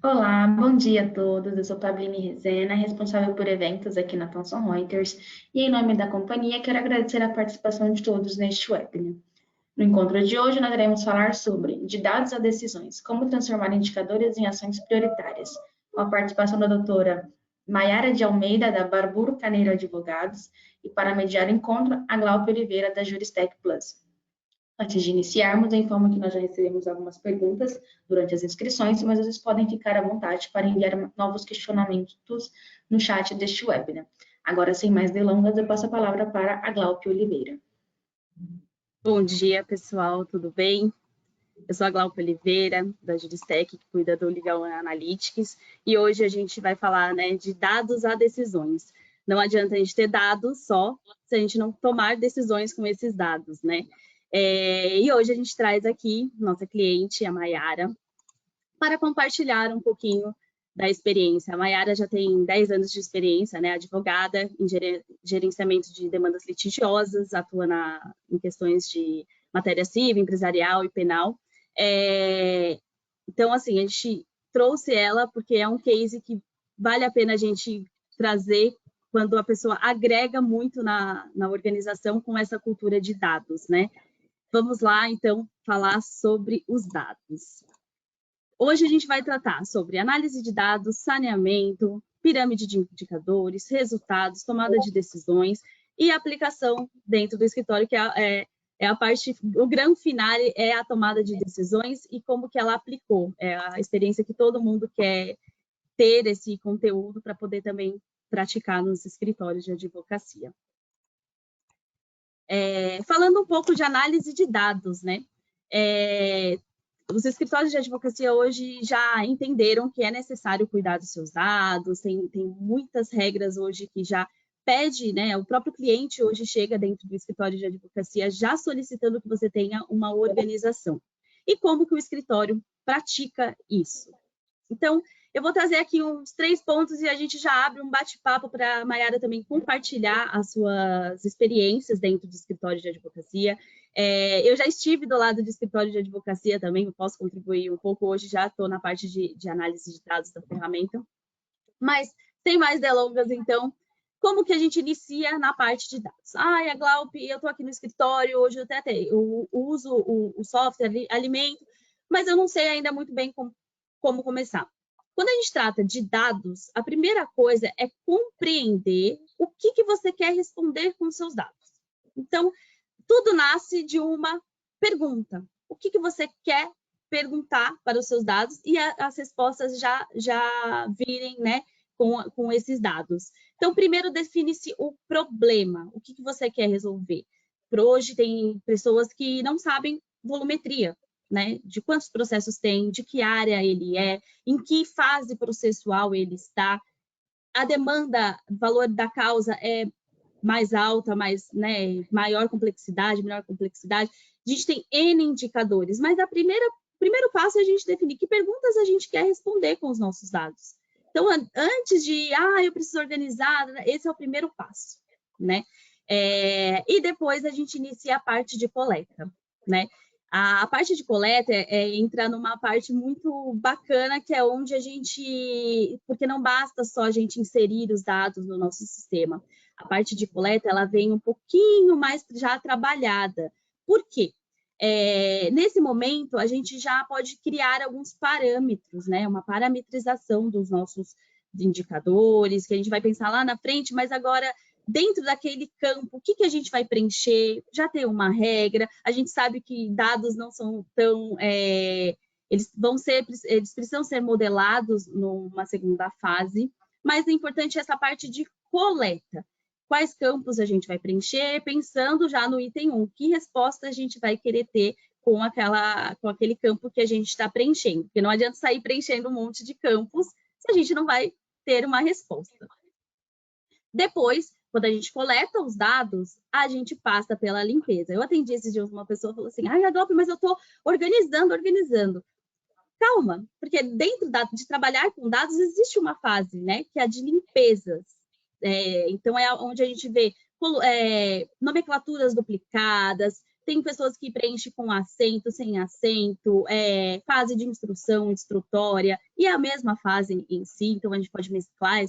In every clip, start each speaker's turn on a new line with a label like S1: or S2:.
S1: Olá, bom dia a todos. Eu sou Pabline Rezena, responsável por eventos aqui na Thomson Reuters, e em nome da companhia quero agradecer a participação de todos neste webinar. No encontro de hoje, nós iremos falar sobre de dados a decisões, como transformar indicadores em ações prioritárias, com a participação da doutora Maiara de Almeida, da Barburo Caneiro Advogados, e para mediar o encontro, a Glaucia Oliveira, da Juristec Plus. Antes de iniciarmos, eu informo que nós já recebemos algumas perguntas durante as inscrições, mas vocês podem ficar à vontade para enviar novos questionamentos no chat deste webinar. Agora, sem mais delongas, eu passo a palavra para a Glaucia Oliveira.
S2: Bom dia, pessoal, tudo bem? Eu sou a Glaucia Oliveira, da Juristec, que cuida do Legal Analytics, e hoje a gente vai falar, de dados a decisões. Não adianta a gente ter dados só se a gente não tomar decisões com esses dados, né? E hoje a gente traz aqui nossa cliente, a Maiara, para compartilhar um pouquinho da experiência. A Maiara já tem 10 anos de experiência, né? Advogada em gerenciamento de demandas litigiosas, atua em questões de matéria civil, empresarial e penal. Então, assim, a gente trouxe ela porque é um case que vale a pena a gente trazer quando a pessoa agrega muito na organização com essa cultura de dados, né? Vamos lá, então, falar sobre os dados. Hoje a gente vai tratar sobre análise de dados, saneamento, pirâmide de indicadores, resultados, tomada de decisões e aplicação dentro do escritório, que é a parte, o grande final é a tomada de decisões e como que ela aplicou. É a experiência que todo mundo quer ter esse conteúdo para poder também praticar nos escritórios de advocacia. Falando um pouco de análise de dados, né? Os escritórios de advocacia hoje já entenderam que é necessário cuidar dos seus dados, tem muitas regras hoje que já pede, né? O próprio cliente hoje chega dentro do escritório de advocacia já solicitando que você tenha uma organização. E como que o escritório pratica isso? Então, eu vou trazer aqui uns 3 pontos e a gente já abre um bate-papo para a Maiara também compartilhar as suas experiências dentro do escritório de advocacia. Eu já estive do lado do escritório de advocacia também, eu posso contribuir um pouco. Hoje já estou na parte de análise de dados da ferramenta. Mas, sem mais delongas, então, como que a gente inicia na parte de dados? A Glaucia, eu estou aqui no escritório, hoje eu uso o software, alimento, mas eu não sei ainda muito bem como começar. Quando a gente trata de dados, a primeira coisa é compreender o que você quer responder com os seus dados. Então, tudo nasce de uma pergunta. O que você quer perguntar para os seus dados e as respostas já virem, né, com esses dados. Então, primeiro define-se o problema. O que você quer resolver? Por hoje, tem pessoas que não sabem volumetria, né? De quantos processos tem, de que área ele é, em que fase processual ele está. A demanda, o valor da causa é mais alta, maior complexidade, menor complexidade. A gente tem N indicadores, mas o primeiro passo é a gente definir que perguntas a gente quer responder com os nossos dados. Então, antes de, eu preciso organizar, esse é o primeiro passo, né? E depois a gente inicia a parte de coleta, né? A parte de coleta entra numa parte muito bacana, que é onde a gente... Porque não basta só a gente inserir os dados no nosso sistema. A parte de coleta, ela vem um pouquinho mais já trabalhada. Por quê? Nesse momento, a gente já pode criar alguns parâmetros, né? Uma parametrização dos nossos indicadores, que a gente vai pensar lá na frente, mas agora, dentro daquele campo, o que a gente vai preencher? Já tem uma regra, a gente sabe que dados não são tão... eles precisam ser modelados numa segunda fase, mas é importante essa parte de coleta. Quais campos a gente vai preencher, pensando já no item 1, que resposta a gente vai querer ter com aquele campo que a gente está preenchendo, porque não adianta sair preenchendo um monte de campos se a gente não vai ter uma resposta. Depois, quando a gente coleta os dados, a gente passa pela limpeza. Eu atendi esses dias uma pessoa falou assim, Adolfo, mas eu estou organizando. Calma, porque dentro de trabalhar com dados existe uma fase, né, que é a de limpezas. Então, é onde a gente vê nomenclaturas duplicadas, tem pessoas que preenchem com acento, sem acento, fase de instrução, instrutória, e a mesma fase em si, então a gente pode mesclar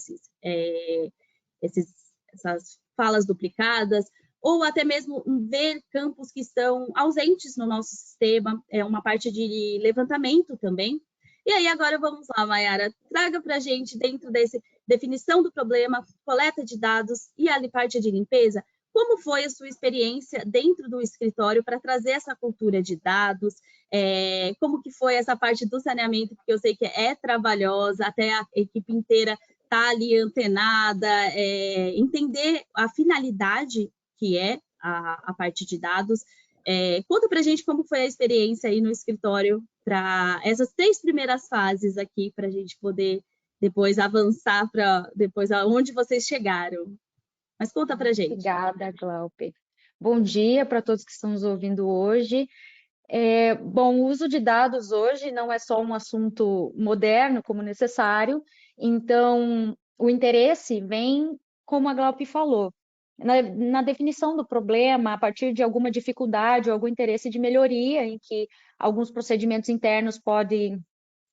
S2: essas falas duplicadas, ou até mesmo ver campos que estão ausentes no nosso sistema, é uma parte de levantamento também. E aí agora vamos lá, Mayara, traga para a gente, dentro dessa definição do problema, coleta de dados e a parte de limpeza, como foi a sua experiência dentro do escritório para trazer essa cultura de dados? Como que foi essa parte do saneamento, porque eu sei que é trabalhosa, até a equipe inteira está ali antenada, entender a finalidade que é a parte de dados. Conta para a gente como foi a experiência aí no escritório para essas 3 primeiras fases aqui, para a gente poder depois avançar para depois aonde vocês chegaram. Mas conta para a gente.
S3: Obrigada, Glaupe. Bom dia para todos que estão nos ouvindo hoje. Bom, o uso de dados hoje não é só um assunto moderno como necessário, então o interesse vem, como a Glaupe falou, na definição do problema, a partir de alguma dificuldade ou algum interesse de melhoria em que alguns procedimentos internos podem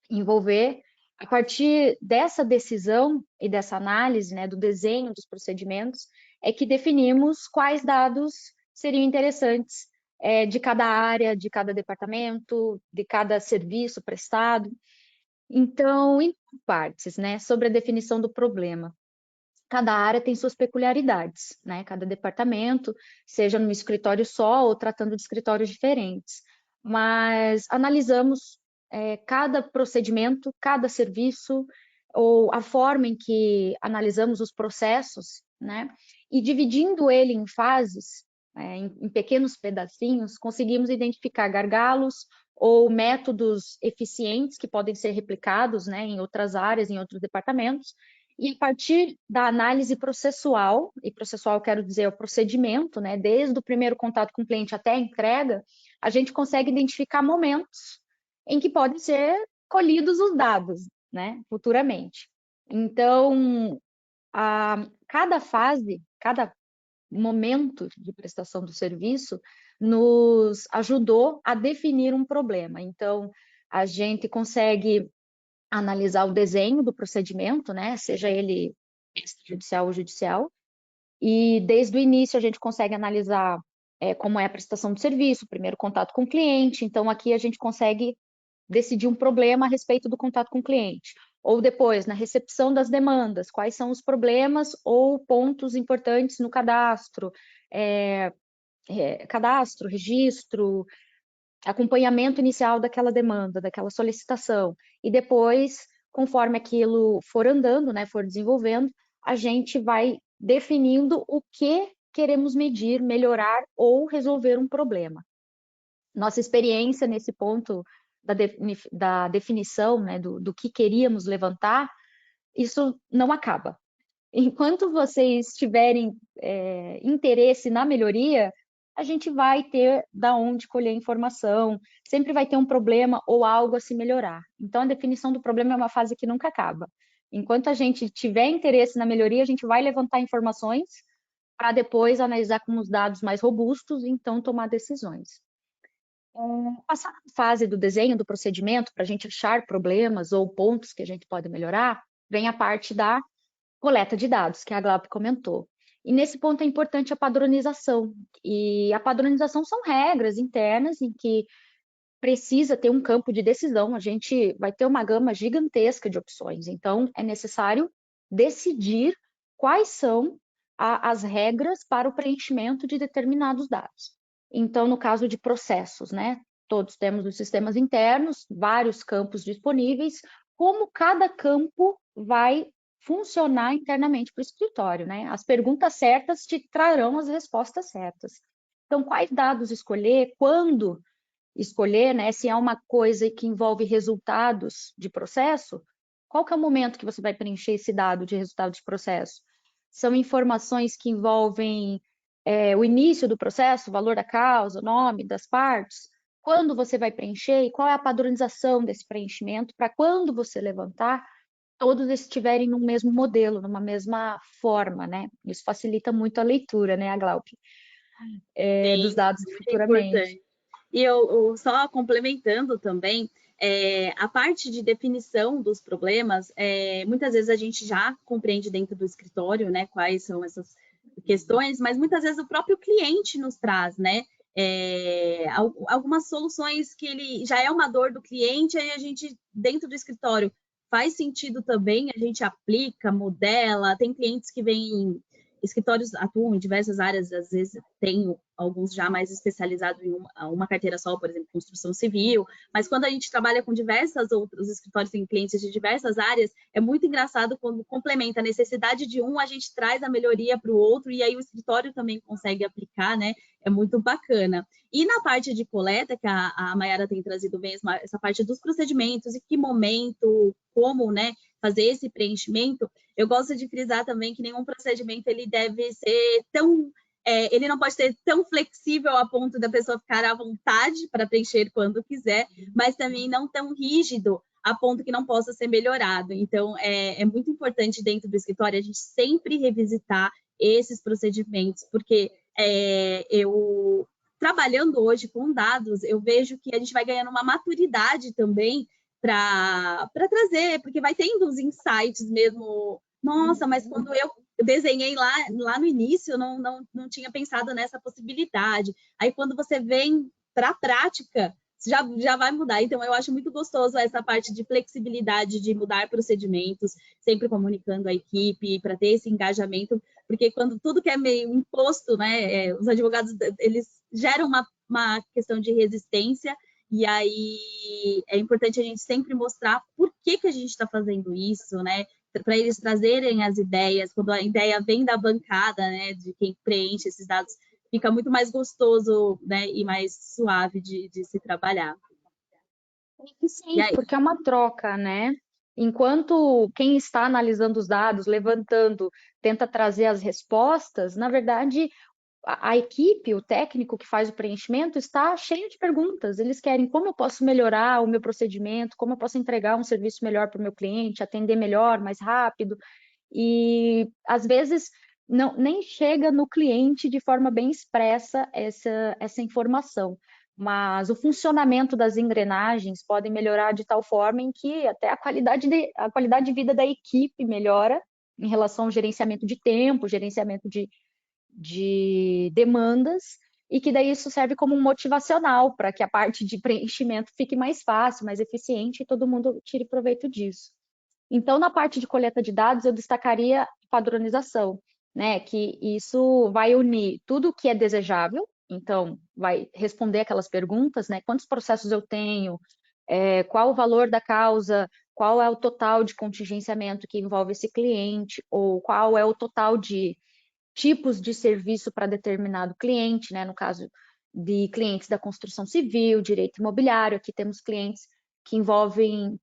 S3: envolver. A partir dessa decisão e dessa análise, né, do desenho dos procedimentos, é que definimos quais dados seriam interessantes de cada área, de cada departamento, de cada serviço prestado. Então, em partes, né, sobre a definição do problema. Cada área tem suas peculiaridades, né? Cada departamento, seja num escritório só ou tratando de escritórios diferentes. Mas analisamos cada procedimento, cada serviço, ou a forma em que analisamos os processos, né? E dividindo ele em fases, em pequenos pedacinhos, conseguimos identificar gargalos ou métodos eficientes que podem ser replicados, né, em outras áreas, em outros departamentos. E a partir da análise processual, e processual quero dizer o procedimento, né, desde o primeiro contato com o cliente até a entrega, a gente consegue identificar momentos em que podem ser colhidos os dados, né, futuramente. Então, cada fase, cada momento de prestação do serviço nos ajudou a definir um problema. Então, a gente consegue analisar o desenho do procedimento, né, seja ele extrajudicial ou judicial, e desde o início a gente consegue analisar como é a prestação do serviço, o primeiro contato com o cliente, então aqui a gente consegue decidir um problema a respeito do contato com o cliente. Ou depois, na recepção das demandas, quais são os problemas ou pontos importantes no cadastro, cadastro, registro, acompanhamento inicial daquela demanda, daquela solicitação. E depois, conforme aquilo for andando, né, for desenvolvendo, a gente vai definindo o que queremos medir, melhorar ou resolver um problema. Nossa experiência nesse ponto da definição, né, do que queríamos levantar, isso não acaba. Enquanto vocês tiverem interesse na melhoria, a gente vai ter da onde colher informação, sempre vai ter um problema ou algo a se melhorar. Então, a definição do problema é uma fase que nunca acaba. Enquanto a gente tiver interesse na melhoria, a gente vai levantar informações para depois analisar com os dados mais robustos e então tomar decisões. Passar a fase do desenho do procedimento para a gente achar problemas ou pontos que a gente pode melhorar, vem a parte da coleta de dados, que a Glaupe comentou. E nesse ponto é importante a padronização. E a padronização são regras internas em que precisa ter um campo de decisão. A gente vai ter uma gama gigantesca de opções. Então, é necessário decidir quais são as regras para o preenchimento de determinados dados. Então, no caso de processos, né? Todos temos os sistemas internos, vários campos disponíveis. Como cada campo vai funcionar internamente para o escritório, né? As perguntas certas te trarão as respostas certas. Então, quais dados escolher, quando escolher, né? Se é uma coisa que envolve resultados de processo, qual que é o momento que você vai preencher esse dado de resultado de processo? São informações que envolvem o início do processo, o valor da causa, o nome das partes, quando você vai preencher e qual é a padronização desse preenchimento para quando você levantar, todos estiverem no mesmo modelo, numa mesma forma, né? Isso facilita muito a leitura, né, a Glaupe? dos dados
S2: Muito
S3: futuramente.
S2: importante. E eu só complementando também, a parte de definição dos problemas, muitas vezes a gente já compreende dentro do escritório, né, quais são essas questões, mas muitas vezes o próprio cliente nos traz, né, algumas soluções que ele já é uma dor do cliente, aí a gente, dentro do escritório, faz sentido também, a gente aplica, modela, tem clientes que vêm, escritórios atuam em diversas áreas, às vezes tem alguns já mais especializados em uma carteira só, por exemplo, construção civil, mas quando a gente trabalha com diversas outros escritórios, tem clientes de diversas áreas, é muito engraçado quando complementa a necessidade de um, a gente traz a melhoria para o outro, e aí o escritório também consegue aplicar, né? É muito bacana. E na parte de coleta, que a Mayara tem trazido bem essa parte dos procedimentos, e que momento, como, né, fazer esse preenchimento, eu gosto de frisar também que nenhum procedimento ele deve ser tão ele não pode ser tão flexível a ponto da pessoa ficar à vontade para preencher quando quiser, mas também não tão rígido a ponto que não possa ser melhorado. Então, é muito importante dentro do escritório a gente sempre revisitar esses procedimentos, porque eu, trabalhando hoje com dados, eu vejo que a gente vai ganhando uma maturidade também para trazer, porque vai tendo os insights mesmo. Nossa, mas quando eu desenhei lá no início, eu não tinha pensado nessa possibilidade. Aí, quando você vem para a prática, já vai mudar. Então, eu acho muito gostoso essa parte de flexibilidade, de mudar procedimentos, sempre comunicando a equipe, para ter esse engajamento, porque quando tudo que é meio imposto, né, os advogados, eles geram uma questão de resistência, e aí é importante a gente sempre mostrar por que a gente está fazendo isso, né? Para eles trazerem as ideias, quando a ideia vem da bancada, né, de quem preenche esses dados, fica muito mais gostoso, né, e mais suave de se trabalhar.
S3: Sim, porque é uma troca, né? Enquanto quem está analisando os dados, levantando, tenta trazer as respostas, na verdade, a equipe, o técnico que faz o preenchimento, está cheio de perguntas. Eles querem como eu posso melhorar o meu procedimento, como eu posso entregar um serviço melhor para o meu cliente, atender melhor, mais rápido. E às vezes nem chega no cliente de forma bem expressa essa informação. Mas o funcionamento das engrenagens pode melhorar de tal forma em que até a qualidade de vida da equipe melhora em relação ao gerenciamento de tempo, gerenciamento de demandas, e que daí isso serve como um motivacional para que a parte de preenchimento fique mais fácil, mais eficiente e todo mundo tire proveito disso. Então, na parte de coleta de dados, eu destacaria padronização, né? Que isso vai unir tudo o que é desejável, então vai responder aquelas perguntas, né? Quantos processos eu tenho, qual o valor da causa, qual é o total de contingenciamento que envolve esse cliente, ou qual é o total de tipos de serviço para determinado cliente, né? No caso de clientes da construção civil, direito imobiliário, aqui temos clientes que envolvem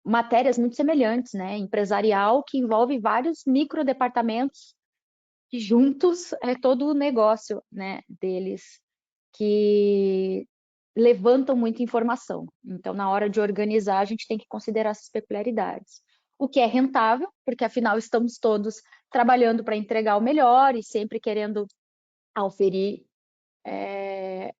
S3: matérias muito semelhantes, né? Empresarial, que envolve vários microdepartamentos que juntos é todo o negócio, né, deles, que levantam muita informação. Então, na hora de organizar, a gente tem que considerar essas peculiaridades. O que é rentável, porque afinal estamos todos trabalhando para entregar o melhor e sempre querendo auferir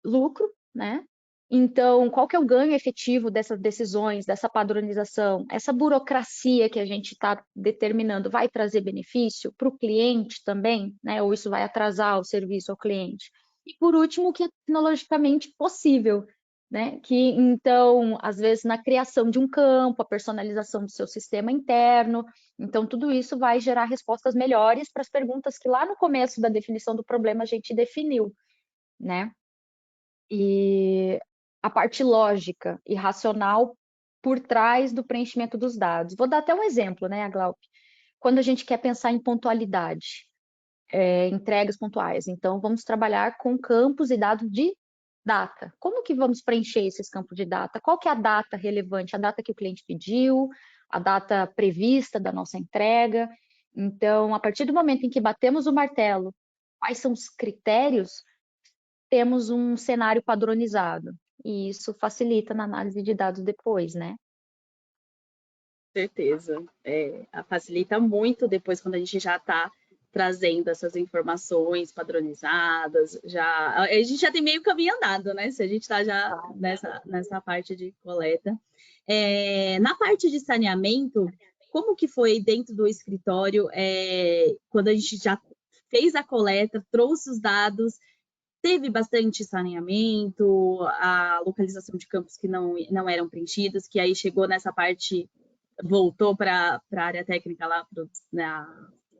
S3: lucro, né? Então, qual que é o ganho efetivo dessas decisões, dessa padronização? Essa burocracia que a gente está determinando vai trazer benefício para o cliente também, né? Ou isso vai atrasar o serviço ao cliente? E por último, o que é tecnologicamente possível, né? Que então, às vezes, na criação de um campo, a personalização do seu sistema interno, então tudo isso vai gerar respostas melhores para as perguntas que lá no começo da definição do problema a gente definiu, né? E a parte lógica e racional por trás do preenchimento dos dados. Vou dar até um exemplo, né, Glaup? Quando a gente quer pensar em pontualidade, entregas pontuais, então vamos trabalhar com campos e dados de data. Como que vamos preencher esses campos de data? Qual que é a data relevante? A data que o cliente pediu, a data prevista da nossa entrega. Então, a partir do momento em que batemos o martelo, quais são os critérios, temos um cenário padronizado. E isso facilita na análise de dados depois, né?
S2: Certeza. Facilita muito depois quando a gente já está trazendo essas informações padronizadas, a gente já tem meio caminho andado, né? Se a gente está já nessa parte de coleta. Na parte de saneamento, como que foi dentro do escritório, quando a gente já fez a coleta, trouxe os dados, teve bastante saneamento, a localização de campos que não eram preenchidos, que aí chegou nessa parte, voltou para a área técnica lá, na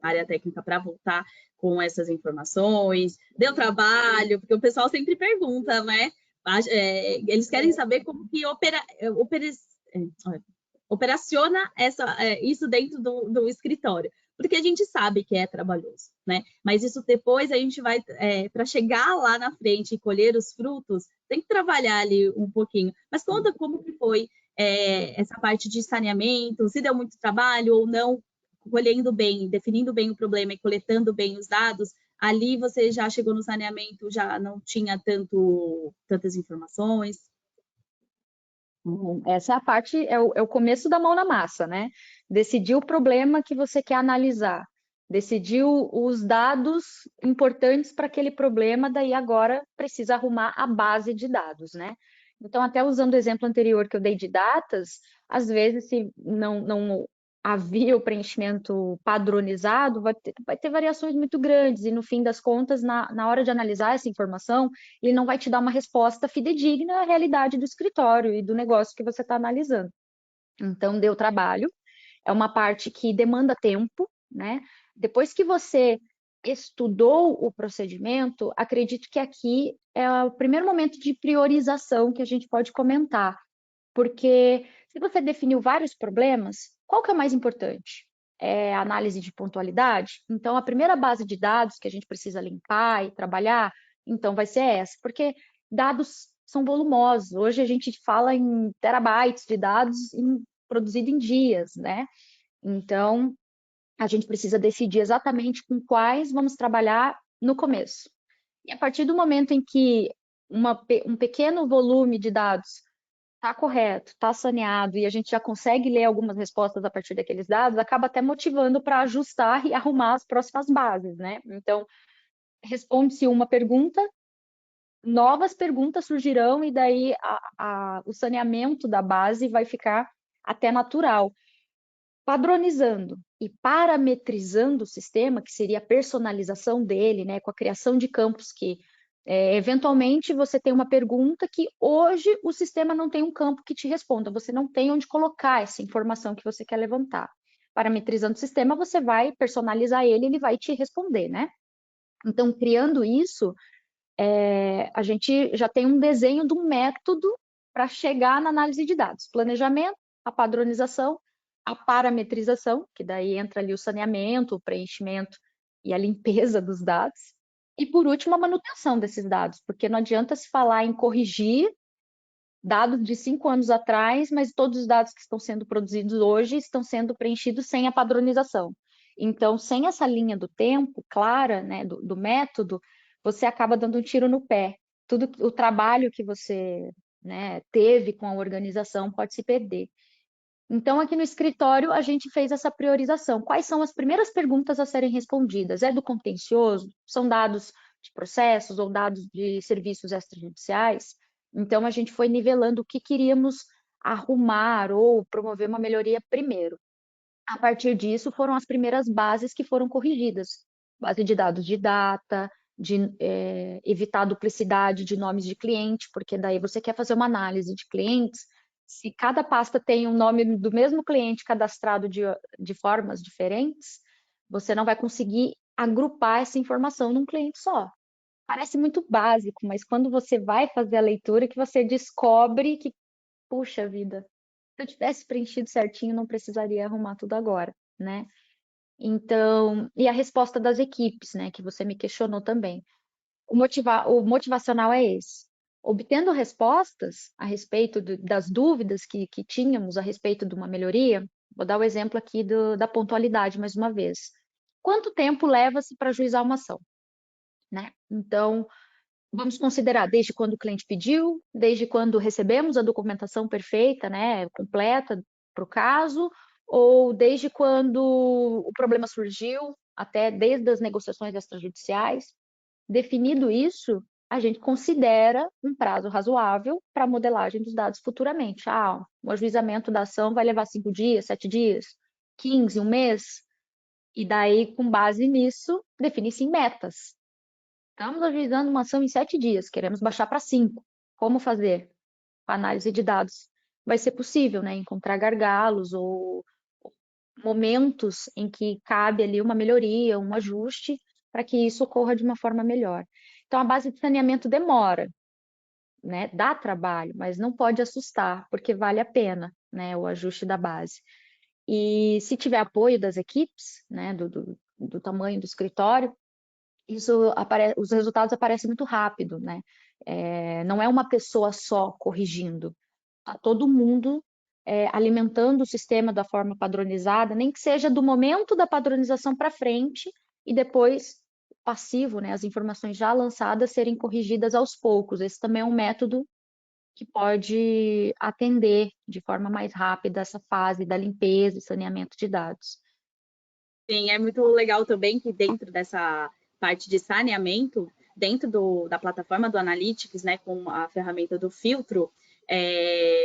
S2: área técnica para voltar com essas informações, deu trabalho, porque o pessoal sempre pergunta, né? Eles querem saber como que operaciona isso dentro do escritório, porque a gente sabe que é trabalhoso, né? Mas isso depois a gente vai, para chegar lá na frente e colher os frutos, tem que trabalhar ali um pouquinho. Mas conta como que foi essa parte de saneamento, se deu muito trabalho ou não, colhendo bem, definindo bem o problema e coletando bem os dados, ali você já chegou no saneamento, já não tinha tantas informações.
S3: Essa é a parte, é o começo da mão na massa, né? Decidir o problema que você quer analisar, decidir os dados importantes para aquele problema, daí agora precisa arrumar a base de dados, né? Então, até usando o exemplo anterior que eu dei de datas, às vezes, se não havia o preenchimento padronizado, vai ter variações muito grandes, e no fim das contas, na hora de analisar essa informação, ele não vai te dar uma resposta fidedigna à realidade do escritório e do negócio que você está analisando. Então, deu trabalho, é uma parte que demanda tempo, né? Depois que você estudou o procedimento, acredito que aqui é o primeiro momento de priorização que a gente pode comentar, porque se você definiu vários problemas, qual que é o mais importante? É a análise de pontualidade? Então, a primeira base de dados que a gente precisa limpar e trabalhar, então vai ser essa, porque dados são volumosos. Hoje a gente fala em terabytes de dados produzido em dias, né? Então, a gente precisa decidir exatamente com quais vamos trabalhar no começo. E a partir do momento em que um pequeno volume de dados está correto, está saneado, e a gente já consegue ler algumas respostas a partir daqueles dados, acaba até motivando para ajustar e arrumar as próximas bases, né? Então, responde-se uma pergunta, novas perguntas surgirão, e daí o saneamento da base vai ficar até natural. Padronizando e parametrizando o sistema, que seria a personalização dele, né, com a criação de campos que, eventualmente, você tem uma pergunta que hoje o sistema não tem um campo que te responda, você não tem onde colocar essa informação que você quer levantar. Parametrizando o sistema, você vai personalizar ele vai te responder, né? Então, criando isso, a gente já tem um desenho de um método para chegar na análise de dados. Planejamento, a padronização, a parametrização, que daí entra ali o saneamento, o preenchimento e a limpeza dos dados. E, por último, a manutenção desses dados, porque não adianta se falar em corrigir dados de 5 anos atrás, mas todos os dados que estão sendo produzidos hoje estão sendo preenchidos sem a padronização. Então, sem essa linha do tempo clara, né, do método, você acaba dando um tiro no pé. Todo o trabalho que você, né, teve com a organização pode se perder. Então, aqui no escritório, a gente fez essa priorização. Quais são as primeiras perguntas a serem respondidas? É do contencioso? São dados de processos ou dados de serviços extrajudiciais? Então, a gente foi nivelando o que queríamos arrumar ou promover uma melhoria primeiro. A partir disso, foram as primeiras bases que foram corrigidas. Base de dados de data, de evitar a duplicidade de nomes de cliente, porque daí você quer fazer uma análise de clientes. Se cada pasta tem um nome do mesmo cliente cadastrado de formas diferentes, você não vai conseguir agrupar essa informação num cliente só. Parece muito básico, mas quando você vai fazer a leitura, que você descobre que, puxa vida, se eu tivesse preenchido certinho, não precisaria arrumar tudo agora, né? Então, e a resposta das equipes, né, que você me questionou também. O motivacional é esse. Obtendo respostas a respeito das dúvidas que tínhamos a respeito de uma melhoria, vou dar o exemplo aqui da pontualidade mais uma vez. Quanto tempo leva-se para ajuizar uma ação? Né? Então, vamos considerar desde quando o cliente pediu, desde quando recebemos a documentação perfeita, né, completa para o caso, ou desde quando o problema surgiu, até desde as negociações extrajudiciais. Definido isso, a gente considera um prazo razoável para a modelagem dos dados futuramente. O ajuizamento da ação vai levar 5 dias, 7 dias, 15, um mês. E daí, com base nisso, definir-se em metas. Estamos ajuizando uma ação em 7 dias, queremos baixar para 5. Como fazer? Com análise de dados. Vai ser possível, né? Encontrar gargalos ou momentos em que cabe ali uma melhoria, um ajuste, para que isso ocorra de uma forma melhor. Então, a base de saneamento demora, né? Dá trabalho, mas não pode assustar, porque vale a pena, né? O ajuste da base. E se tiver apoio das equipes, né? Do tamanho do escritório, os resultados aparecem muito rápido, né? Não é uma pessoa só corrigindo, tá todo mundo alimentando o sistema da forma padronizada, nem que seja do momento da padronização para frente e depois passivo, né? As informações já lançadas serem corrigidas aos poucos. Esse também é um método que pode atender de forma mais rápida essa fase da limpeza e saneamento de dados.
S2: Sim, é muito legal também que dentro dessa parte de saneamento, dentro da plataforma do Analytics, né, com a ferramenta do filtro,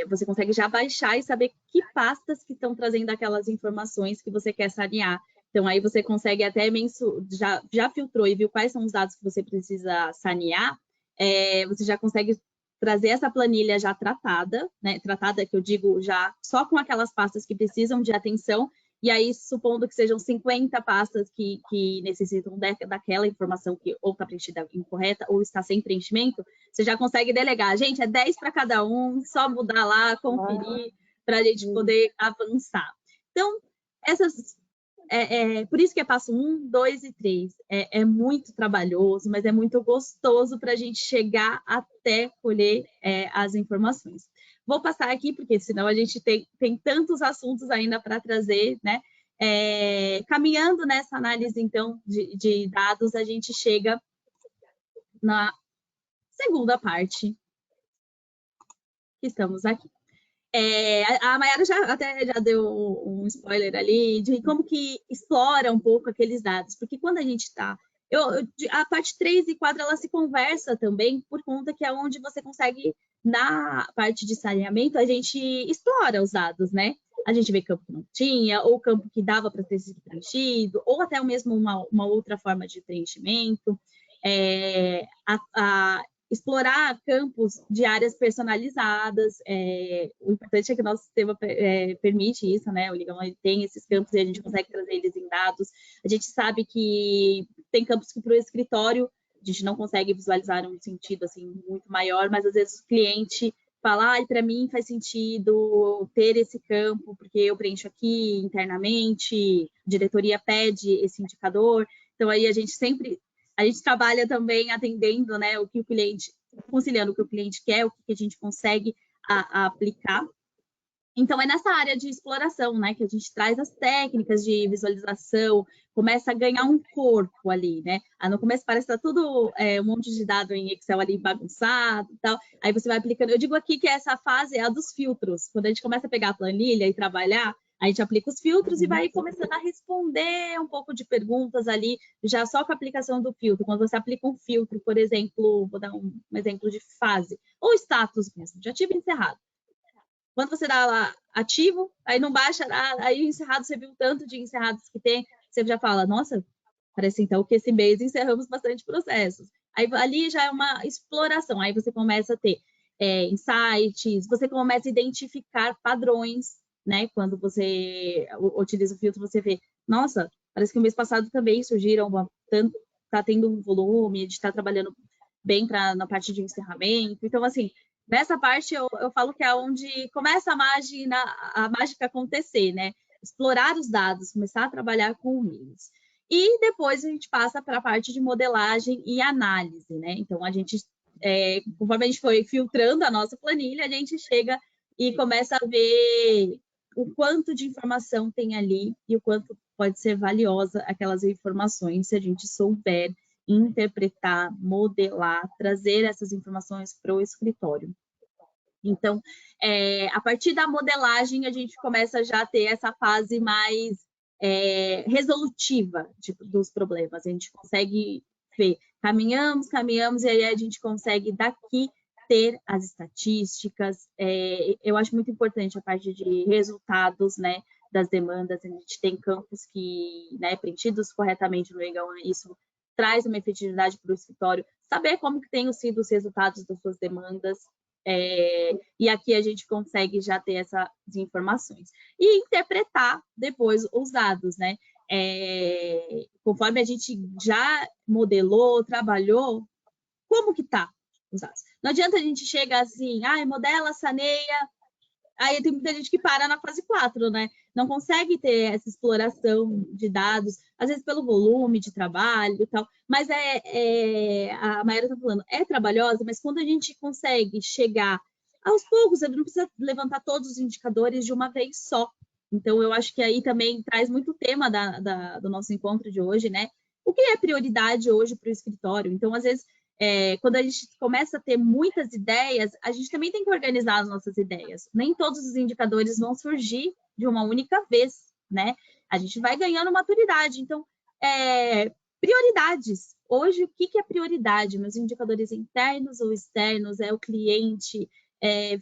S2: você consegue já baixar e saber que pastas que estão trazendo aquelas informações que você quer sanear. Então, aí você consegue até já filtrou e viu quais são os dados que você precisa sanear, você já consegue trazer essa planilha já tratada, né? Tratada, que eu digo, já só com aquelas pastas que precisam de atenção, e aí, supondo que sejam 50 pastas que necessitam daquela informação que ou está preenchida incorreta ou está sem preenchimento, você já consegue delegar. Gente, é 10 para cada um, só mudar lá, conferir, para a gente poder avançar. Então, por isso que é passo 1, 2 e 3. É muito trabalhoso, mas é muito gostoso para a gente chegar até colher as informações. Vou passar aqui, porque senão a gente tem tantos assuntos ainda para trazer, né? Caminhando nessa análise, então, de dados, a gente chega na segunda parte que estamos aqui. A Mayara já deu um spoiler ali de como que explora um pouco aqueles dados, porque quando a gente está... a parte 3 e 4, ela se conversa também, por conta que é onde você consegue, na parte de saneamento, a gente explora os dados, né? A gente vê campo que não tinha, ou campo que dava para ter sido preenchido, ou até mesmo uma outra forma de preenchimento. Explorar campos de áreas personalizadas. O importante é que o nosso sistema permite isso, né? O Ligão tem esses campos e a gente consegue trazer eles em dados. A gente sabe que tem campos que para o escritório a gente não consegue visualizar um sentido assim muito maior, mas às vezes o cliente fala, para mim faz sentido ter esse campo, porque eu preencho aqui internamente, a diretoria pede esse indicador. Então aí a gente trabalha também atendendo, né, o que o cliente, conciliando o que o cliente quer, o que a gente consegue aplicar. Então, é nessa área de exploração, né, que a gente traz as técnicas de visualização, começa a ganhar um corpo ali, né? No começo parece que está tudo um monte de dado em Excel ali bagunçado e tal, aí você vai aplicando. Eu digo aqui que essa fase é a dos filtros. Quando a gente começa a pegar a planilha e trabalhar, a gente aplica os filtros e vai começando a responder um pouco de perguntas ali, já só com a aplicação do filtro. Quando você aplica um filtro, por exemplo, vou dar um exemplo de fase, ou status mesmo, de ativo e encerrado. Quando você dá lá ativo, aí não baixa, aí encerrado, você viu o tanto de encerrados que tem, você já fala, nossa, parece então que esse mês encerramos bastante processos. Aí ali já é uma exploração, aí você começa a ter insights, você começa a identificar padrões, né? Quando você utiliza o filtro, você vê, nossa, parece que o mês passado também surgiram, tá tendo um volume, a gente está trabalhando bem na parte de encerramento. Então, assim, nessa parte eu falo que é onde começa a mágica acontecer, né? Explorar os dados, começar a trabalhar com eles. E depois a gente passa para a parte de modelagem e análise, né? Então, a gente, conforme a gente foi filtrando a nossa planilha, a gente chega e começa a ver o quanto de informação tem ali e o quanto pode ser valiosa aquelas informações se a gente souber interpretar, modelar, trazer essas informações para o escritório. Então, a partir da modelagem, a gente começa já a ter essa fase mais resolutiva dos problemas. A gente consegue ver, caminhamos, e aí a gente consegue daqui ter as estatísticas. Eu acho muito importante a parte de resultados, né, das demandas. A gente tem campos que, né, preenchidos corretamente no EGAL, isso traz uma efetividade para o escritório, saber como que têm sido os resultados das suas demandas, e aqui a gente consegue já ter essas informações. E interpretar depois os dados, né? Conforme a gente já modelou, trabalhou, como que tá os dados? Não adianta a gente chegar assim, modela, saneia, aí tem muita gente que para na fase 4, né? Não consegue ter essa exploração de dados, às vezes pelo volume de trabalho e tal, mas a Mayara está falando, é trabalhosa, mas quando a gente consegue chegar aos poucos, você não precisa levantar todos os indicadores de uma vez só. Então, eu acho que aí também traz muito o tema do nosso encontro de hoje, né? O que é prioridade hoje para o escritório? Então, às vezes, quando a gente começa a ter muitas ideias, a gente também tem que organizar as nossas ideias. Nem todos os indicadores vão surgir de uma única vez, né? A gente vai ganhando maturidade. Então, prioridades. Hoje, o que é prioridade? Meus indicadores internos ou externos? É o cliente?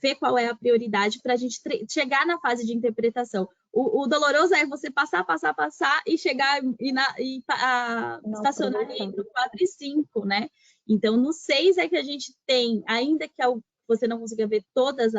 S2: Ver qual é a prioridade para a gente chegar na fase de interpretação. O doloroso é você passar e chegar e estacionar ali entre o 4 e 5, né? Então, no 6 é que a gente tem, ainda que você não consiga ver todos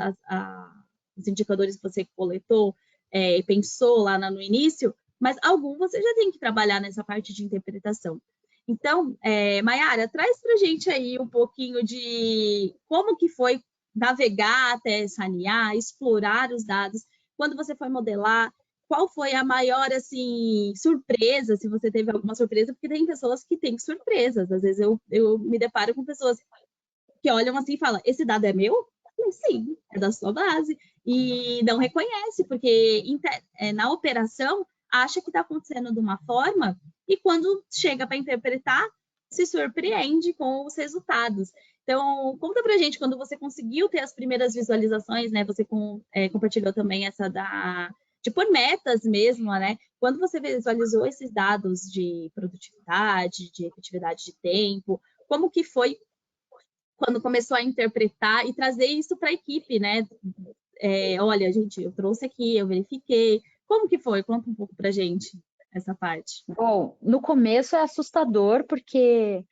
S2: os indicadores que você coletou e pensou lá no início, mas algum você já tem que trabalhar nessa parte de interpretação. Então, Mayara, traz para a gente aí um pouquinho de como que foi navegar até sanear, explorar os dados, quando você foi modelar, qual foi a maior, assim, surpresa, se você teve alguma surpresa, porque tem pessoas que têm surpresas. Às vezes eu me deparo com pessoas que olham assim e falam, esse dado é meu? Sim, é da sua base. E não reconhece, porque na operação acha que está acontecendo de uma forma e quando chega para interpretar, se surpreende com os resultados. Então, conta pra gente, quando você conseguiu ter as primeiras visualizações, né? Você compartilhou também essa de pôr metas mesmo, né? Quando você visualizou esses dados de produtividade, de efetividade de tempo, como que foi quando começou a interpretar e trazer isso para a equipe, né? Olha, gente, eu trouxe aqui, eu verifiquei. Como que foi? Conta um pouco pra gente essa parte.
S3: Bom, no começo é assustador, porque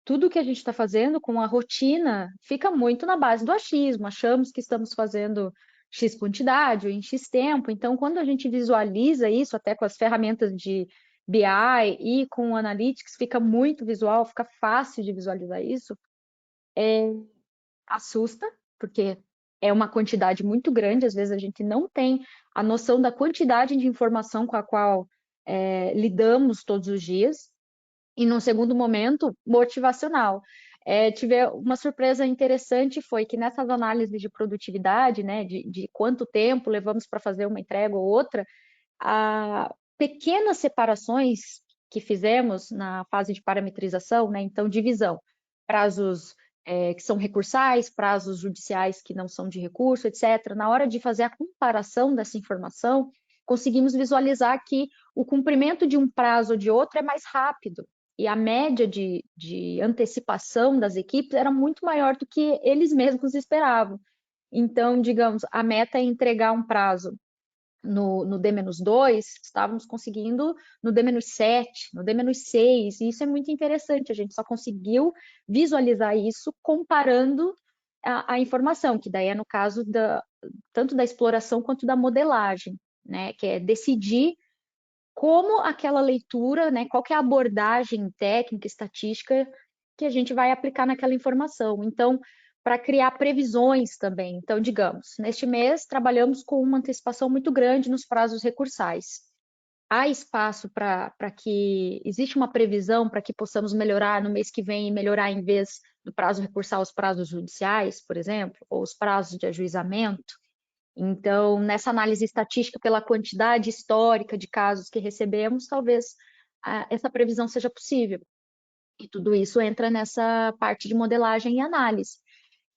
S3: tudo que a gente está fazendo com a rotina fica muito na base do achismo. Achamos que estamos fazendo X quantidade ou em X tempo. Então, quando a gente visualiza isso, até com as ferramentas de BI e com o Analytics, fica muito visual, fica fácil de visualizar isso. Assusta, porque é uma quantidade muito grande, às vezes a gente não tem a noção da quantidade de informação com a qual lidamos todos os dias. E num segundo momento, motivacional. Tive uma surpresa interessante, foi que nessas análises de produtividade, né, de quanto tempo levamos para fazer uma entrega ou outra, pequenas separações que fizemos na fase de parametrização, né, então divisão, prazos que são recursais, prazos judiciais que não são de recurso, etc. Na hora de fazer a comparação dessa informação, conseguimos visualizar que o cumprimento de um prazo ou de outro é mais rápido. E a média de antecipação das equipes era muito maior do que eles mesmos esperavam. Então, digamos, a meta é entregar um prazo no D-2, estávamos conseguindo no D-7, no D-6, e isso é muito interessante, a gente só conseguiu visualizar isso comparando a informação, que daí é no caso tanto da exploração quanto da modelagem, né, que é decidir como aquela leitura, né, qual que é a abordagem técnica, estatística que a gente vai aplicar naquela informação. Então, para criar previsões também. Então, digamos, neste mês trabalhamos com uma antecipação muito grande nos prazos recursais. Há espaço para que existe uma previsão para que possamos melhorar no mês que vem e melhorar em vez do prazo recursal os prazos judiciais, por exemplo, ou os prazos de ajuizamento. Então, nessa análise estatística pela quantidade histórica de casos que recebemos, talvez essa previsão seja possível. E tudo isso entra nessa parte de modelagem e análise,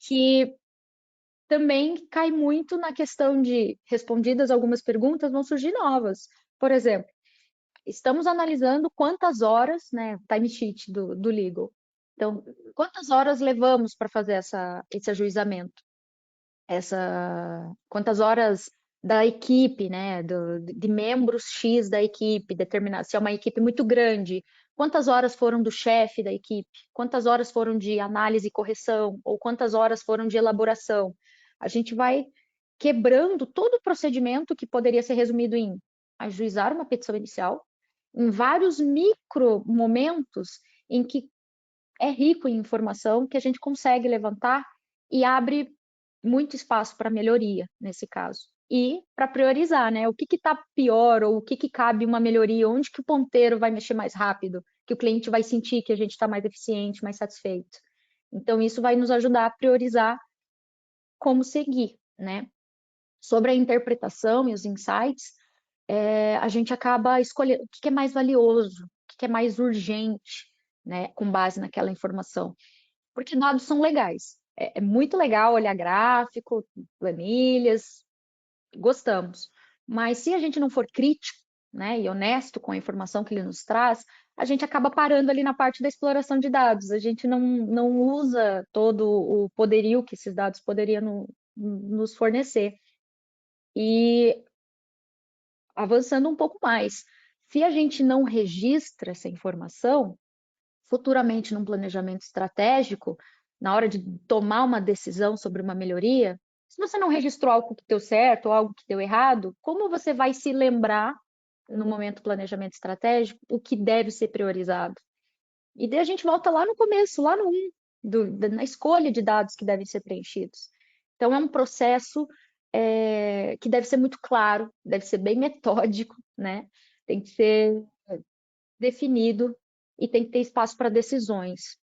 S3: que também cai muito na questão de, respondidas algumas perguntas, vão surgir novas. Por exemplo, estamos analisando quantas horas, né, time sheet do legal. Então, quantas horas levamos para fazer esse ajuizamento? Quantas horas da equipe, né, de membros X da equipe, determinar se é uma equipe muito grande, quantas horas foram do chefe da equipe, quantas horas foram de análise e correção, ou quantas horas foram de elaboração. A gente vai quebrando todo o procedimento que poderia ser resumido em ajuizar uma petição inicial, em vários micro momentos em que é rico em informação que a gente consegue levantar e abre muito espaço para melhoria nesse caso. E para priorizar, né? O que está pior ou o que cabe uma melhoria, onde que o ponteiro vai mexer mais rápido, que o cliente vai sentir que a gente está mais eficiente, mais satisfeito. Então, isso vai nos ajudar a priorizar como seguir, né? Sobre a interpretação e os insights, a gente acaba escolhendo o que é mais valioso, o que é mais urgente, né? Com base naquela informação. Porque dados são legais. É muito legal olhar gráfico, planilhas, gostamos. Mas se a gente não for crítico, né, e honesto com a informação que ele nos traz, a gente acaba parando ali na parte da exploração de dados. A gente não usa todo o poderio que esses dados poderiam nos fornecer. E avançando um pouco mais, se a gente não registra essa informação, futuramente num planejamento estratégico, na hora de tomar uma decisão sobre uma melhoria, se você não registrou algo que deu certo ou algo que deu errado, como você vai se lembrar no momento do planejamento estratégico o que deve ser priorizado? E daí a gente volta lá no começo, lá no 1, na escolha de dados que devem ser preenchidos. Então é um processo que deve ser muito claro, deve ser bem metódico, né? Tem que ser definido e tem que ter espaço para decisões,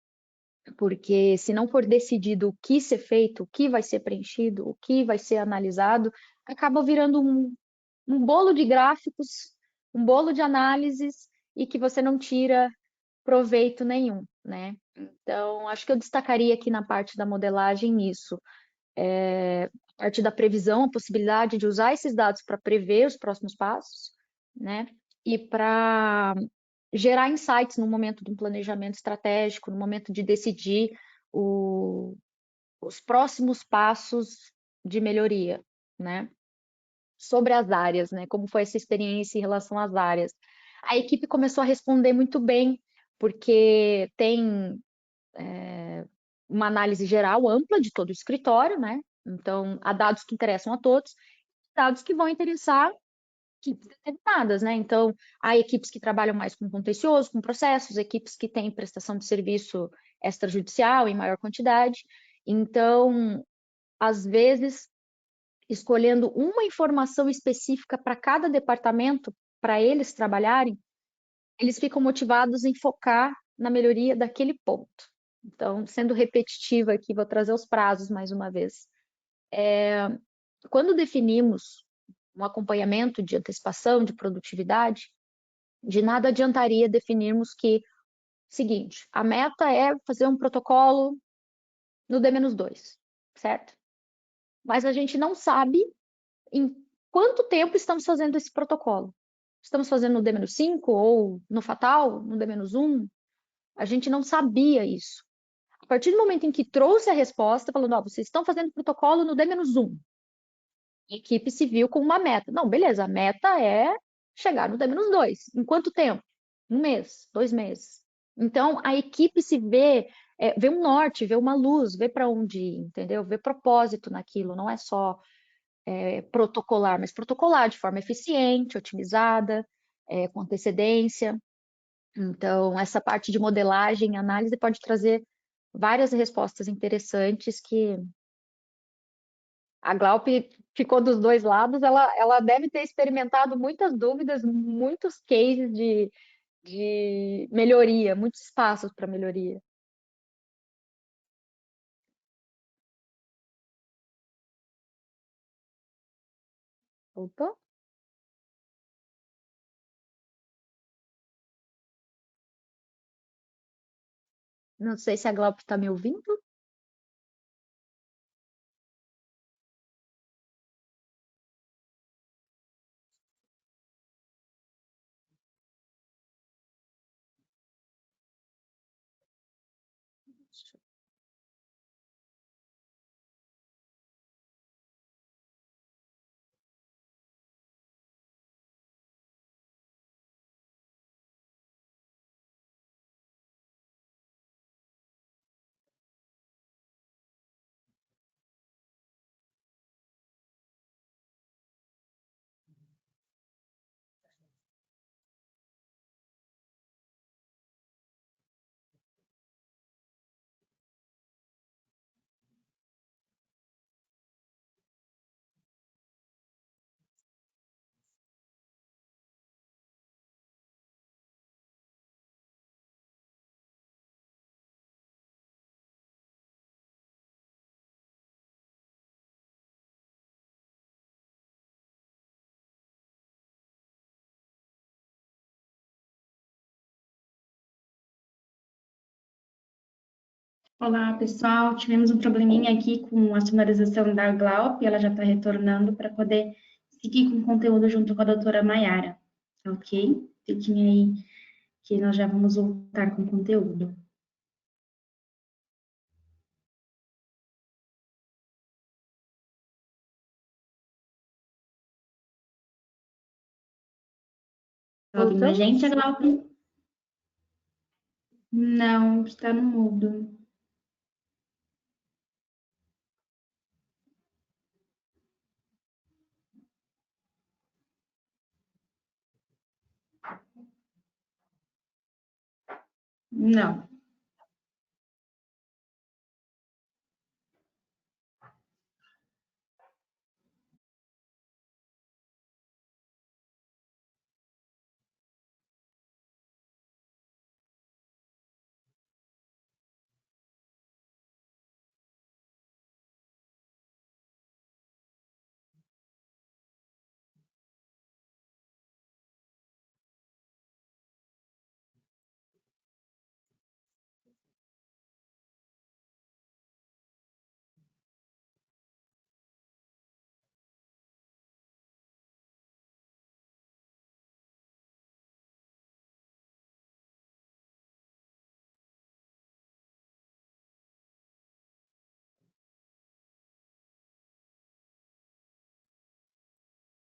S3: porque se não for decidido o que ser feito, o que vai ser preenchido, o que vai ser analisado, acaba virando um bolo de gráficos, um bolo de análises e que você não tira proveito nenhum, né? Então, acho que eu destacaria aqui na parte da modelagem isso. A parte da previsão, a possibilidade de usar esses dados para prever os próximos passos, né? E para gerar insights no momento de um planejamento estratégico, no momento de decidir os próximos passos de melhoria, né? Sobre as áreas, né? Como foi essa experiência em relação às áreas? A equipe começou a responder muito bem, porque tem uma análise geral ampla de todo o escritório, né? Então, há dados que interessam a todos, dados que vão interessar equipes determinadas, né? Então, há equipes que trabalham mais com contencioso, com processos, equipes que têm prestação de serviço extrajudicial em maior quantidade. Então, às vezes, escolhendo uma informação específica para cada departamento, para eles trabalharem, eles ficam motivados em focar na melhoria daquele ponto. Então, sendo repetitiva aqui, vou trazer os prazos mais uma vez. Quando definimos um acompanhamento de antecipação, de produtividade, de nada adiantaria definirmos que, seguinte, a meta é fazer um protocolo no D-2, certo? Mas a gente não sabe em quanto tempo estamos fazendo esse protocolo. Estamos fazendo no D-5 ou no Fatal, no D-1? A gente não sabia isso. A partir do momento em que trouxe a resposta, falando, ó, vocês estão fazendo protocolo no D-1, a equipe se viu com uma meta. Não, beleza, a meta é chegar no D-2. Em quanto tempo? 1 mês, 2 meses. Então, a equipe se vê um norte, vê uma luz, vê para onde ir, entendeu? Vê propósito naquilo, não é só protocolar, mas protocolar de forma eficiente, otimizada, com antecedência. Então, essa parte de modelagem e análise pode trazer várias respostas interessantes que a Glaup ficou dos dois lados, ela deve ter experimentado muitas dúvidas, muitos cases de melhoria, muitos espaços para melhoria. Voltou? Não sei se a Glaup está me ouvindo.
S1: Olá, pessoal. Tivemos um probleminha aqui com a sonorização da Glaup, ela já está retornando para poder seguir com o conteúdo junto com a doutora Maiara, tá ok? Fiquem aí que nós já vamos voltar com o conteúdo. Tá ouvindo a gente, Glaup? Não, está no mudo. Não.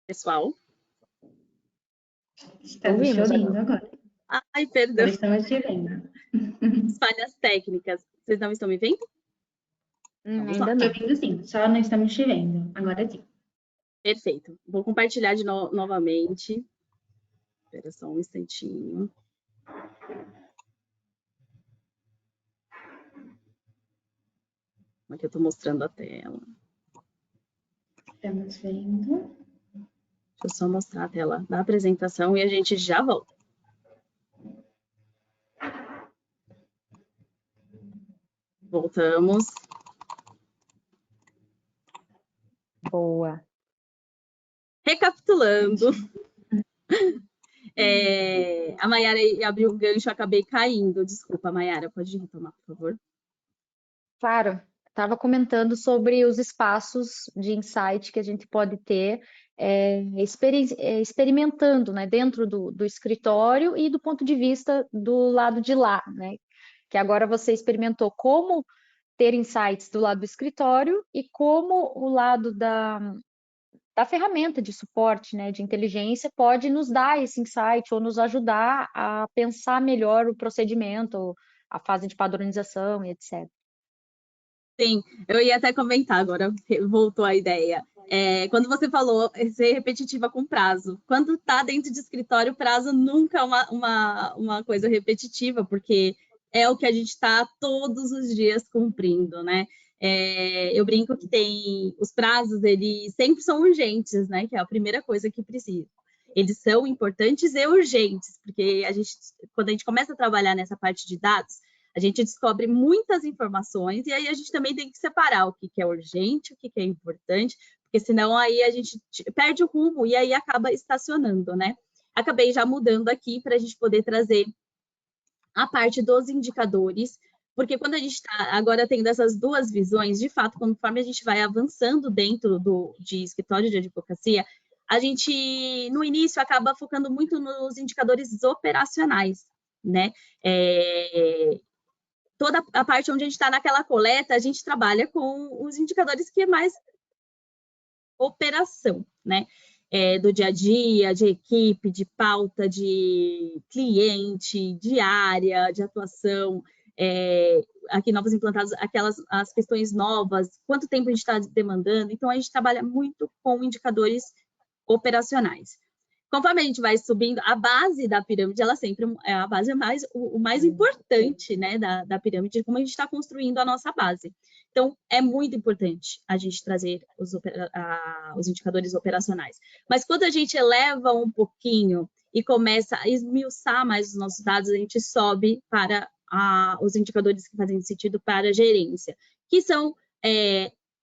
S2: Pessoal.
S1: Estamos te ouvindo agora.
S2: Ai, perdão.
S1: Agora estamos te vendo.
S2: Falhas técnicas. Vocês não estão me vendo?
S3: Ainda não.
S1: Te ouvindo sim, só não estamos te vendo. Agora sim.
S2: Perfeito. Vou compartilhar novamente. Espera só um instantinho. Aqui eu estou mostrando a tela.
S1: Estamos vendo.
S2: Deixa eu só mostrar a tela da apresentação e a gente já volta. Voltamos.
S3: Boa.
S2: Recapitulando. A Maiara abriu o gancho, eu acabei caindo. Desculpa, Maiara, pode retomar, por favor?
S3: Claro, estava comentando sobre os espaços de insight que a gente pode ter experimentando, né, dentro do escritório e do ponto de vista do lado de lá, né? Que agora você experimentou como ter insights do lado do escritório e como o lado da ferramenta de suporte, né, de inteligência, pode nos dar esse insight ou nos ajudar a pensar melhor o procedimento, a fase de padronização e etc.
S2: Sim, eu ia até comentar agora, voltou a ideia. Quando você falou ser repetitiva com prazo, quando está dentro de escritório, prazo nunca é uma coisa repetitiva, porque é o que a gente está todos os dias cumprindo, né? Eu brinco que tem os prazos, eles sempre são urgentes, né? Que é a primeira coisa que precisa. Eles são importantes e urgentes, porque quando a gente começa a trabalhar nessa parte de dados, a gente descobre muitas informações e aí a gente também tem que separar o que é urgente, o que é importante, porque senão aí a gente perde o rumo e aí acaba estacionando, né? Acabei já mudando aqui para a gente poder trazer a parte dos indicadores, porque quando a gente está agora tendo essas duas visões, de fato, conforme a gente vai avançando dentro de escritório de advocacia, a gente, no início, acaba focando muito nos indicadores operacionais, né? toda a parte onde a gente está naquela coleta, a gente trabalha com os indicadores que é mais operação, né? Do dia a dia, de equipe, de pauta, de cliente, de área, de atuação, aqui novos implantados, as questões novas, quanto tempo a gente está demandando. Então, a gente trabalha muito com indicadores operacionais. Conforme a gente vai subindo, a base da pirâmide, ela sempre é a base o mais importante, né, da pirâmide, como a gente está construindo a nossa base. Então, é muito importante a gente trazer os indicadores operacionais. Mas quando a gente eleva um pouquinho e começa a esmiuçar mais os nossos dados, a gente sobe para os indicadores que fazem sentido para a gerência, que são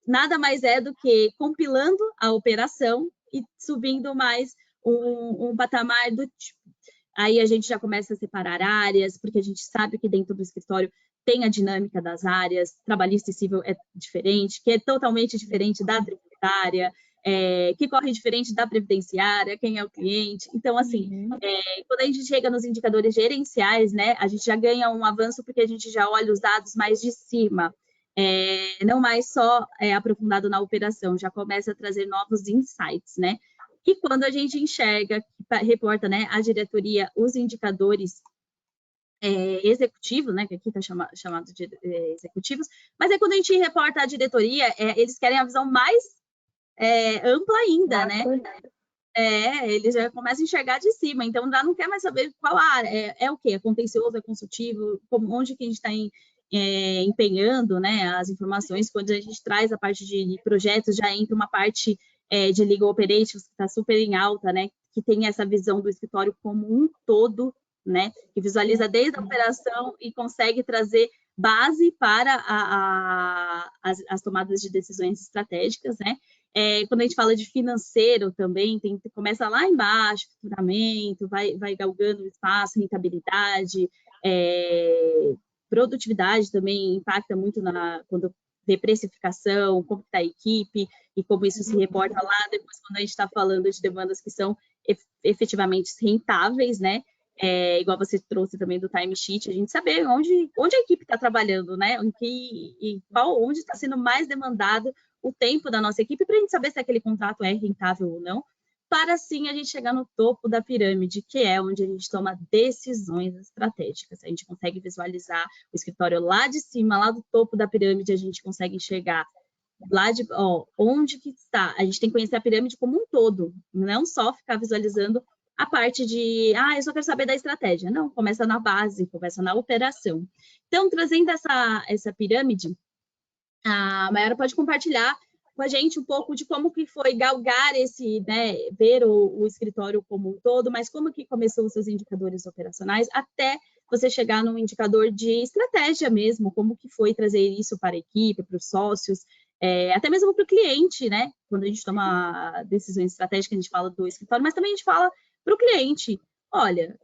S2: nada mais do que compilando a operação e subindo mais um patamar do tipo. Aí a gente já começa a separar áreas, porque a gente sabe que dentro do escritório tem a dinâmica das áreas, trabalhista e civil é diferente, que é totalmente diferente da tributária, que corre diferente da previdenciária, quem é o cliente. Então, assim, quando a gente chega nos indicadores gerenciais, né, a gente já ganha um avanço porque a gente já olha os dados mais de cima, não mais só aprofundado na operação, já começa a trazer novos insights, né? E quando a gente enxerga, reporta, né, a diretoria, os indicadores executivos, né, que aqui está chamado de executivos, mas quando a gente reporta a diretoria, eles querem a visão mais ampla ainda, né? Eles já começam a enxergar de cima, então não quer mais saber qual área, o quê? É contencioso, é consultivo, onde que a gente está empenhando, né, as informações. Quando a gente traz a parte de projetos, já entra uma parte de legal operations, que está super em alta, né, que tem essa visão do escritório como um todo, né, que visualiza desde a operação e consegue trazer base para as tomadas de decisões estratégicas, né. Quando a gente fala de financeiro também, começa lá embaixo, faturamento, vai galgando o espaço, rentabilidade, produtividade também impacta muito quando vê precificação, como está a equipe e como isso se reporta lá depois quando a gente está falando de demandas que são efetivamente rentáveis, né? Igual você trouxe também do timesheet, a gente saber onde a equipe está trabalhando, né? Onde está sendo mais demandado o tempo da nossa equipe para a gente saber se aquele contrato é rentável ou não, para assim a gente chegar no topo da pirâmide, que é onde a gente toma decisões estratégicas. A gente consegue visualizar o escritório lá de cima, lá do topo da pirâmide, a gente consegue enxergar lá de onde que está. A gente tem que conhecer a pirâmide como um todo, não só ficar visualizando a parte de, eu só quero saber da estratégia. Não, começa na base, começa na operação. Então, trazendo essa pirâmide, a Mayara pode compartilhar com a gente um pouco de como que foi galgar né, ver o escritório como um todo, mas como que começou os seus indicadores operacionais até você chegar num indicador de estratégia mesmo, como que foi trazer isso para a equipe, para os sócios, até mesmo para o cliente, né? Quando a gente toma decisões estratégicas, a gente fala do escritório, mas também a gente fala para o cliente. Olha,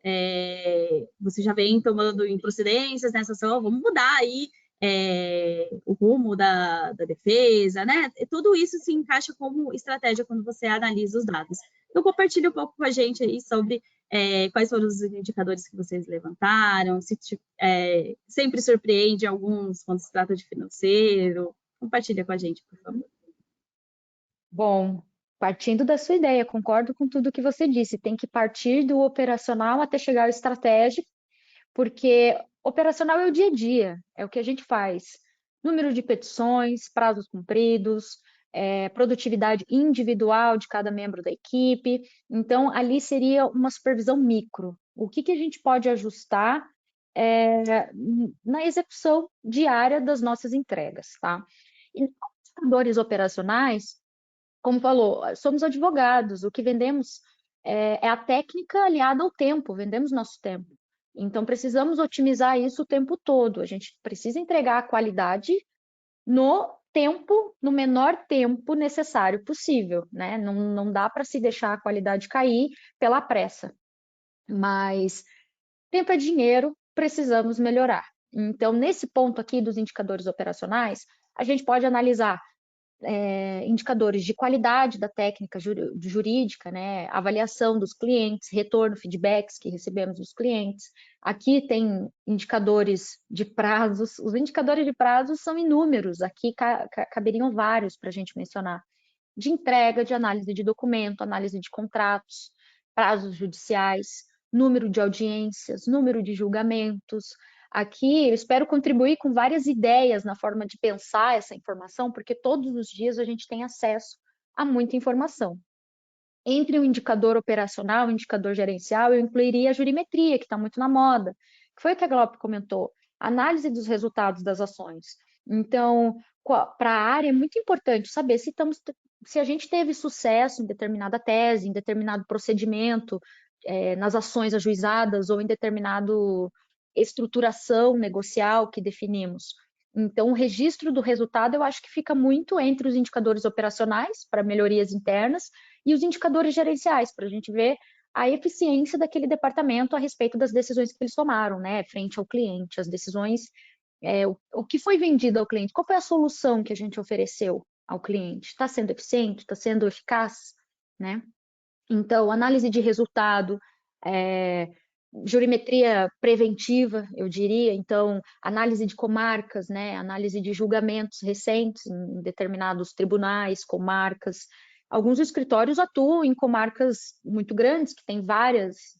S2: você já vem tomando improcedências nessa ação, vamos mudar aí o rumo da defesa, né? Tudo isso se encaixa como estratégia quando você analisa os dados. Então, compartilhe um pouco com a gente aí sobre quais foram os indicadores que vocês levantaram, se sempre surpreende alguns quando se trata de financeiro. Compartilha com a gente, por favor.
S3: Bom, partindo da sua ideia, concordo com tudo que você disse, tem que partir do operacional até chegar ao estratégico, porque operacional é o dia a dia, é o que a gente faz. Número de petições, prazos cumpridos, produtividade individual de cada membro da equipe. Então, ali seria uma supervisão micro. O que a gente pode ajustar na execução diária das nossas entregas, tá? E nos indicadores operacionais, como falou, somos advogados, o que vendemos é a técnica aliada ao tempo, vendemos nosso tempo. Então, precisamos otimizar isso o tempo todo. A gente precisa entregar a qualidade no menor tempo necessário possível, né? Não dá para se deixar a qualidade cair pela pressa. Mas tempo é dinheiro, precisamos melhorar. Então, nesse ponto aqui dos indicadores operacionais, a gente pode analisar indicadores de qualidade da técnica jurídica, né? Avaliação dos clientes, retorno, feedbacks que recebemos dos clientes. Aqui tem indicadores de prazos. Os indicadores de prazos são inúmeros. Aqui caberiam vários para a gente mencionar. De entrega, de análise de documento, análise de contratos, prazos judiciais, número de audiências, número de julgamentos. Aqui eu espero contribuir com várias ideias na forma de pensar essa informação, porque todos os dias a gente tem acesso a muita informação. Entre o indicador operacional e o indicador gerencial, eu incluiria a jurimetria, que está muito na moda, que foi o que a Globo comentou, análise dos resultados das ações. Então, para a área é muito importante saber se a gente teve sucesso em determinada tese, em determinado procedimento, nas ações ajuizadas ou em determinado estruturação negocial que definimos. Então, o registro do resultado eu acho que fica muito entre os indicadores operacionais para melhorias internas e os indicadores gerenciais, para a gente ver a eficiência daquele departamento a respeito das decisões que eles tomaram, né, frente ao cliente, as decisões, o que foi vendido ao cliente, qual foi a solução que a gente ofereceu ao cliente, está sendo eficiente, está sendo eficaz, né? Então, análise de resultado, jurimetria preventiva, eu diria, então, análise de comarcas, né? Análise de julgamentos recentes em determinados tribunais, comarcas. Alguns escritórios atuam em comarcas muito grandes, que tem vários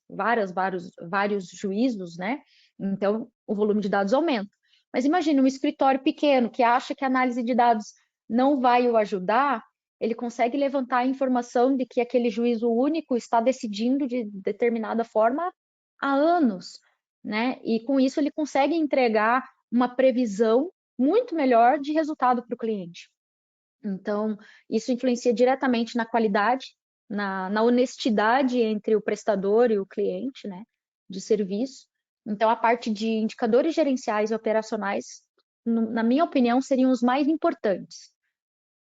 S3: juízos, né? Então, o volume de dados aumenta. Mas imagine um escritório pequeno que acha que a análise de dados não vai o ajudar, ele consegue levantar a informação de que aquele juízo único está decidindo de determinada forma há anos, né? E com isso ele consegue entregar uma previsão muito melhor de resultado para o cliente. Então, isso influencia diretamente na qualidade, na honestidade entre o prestador e o cliente, né, de serviço. Então, a parte de indicadores gerenciais e operacionais, na minha opinião, seriam os mais importantes.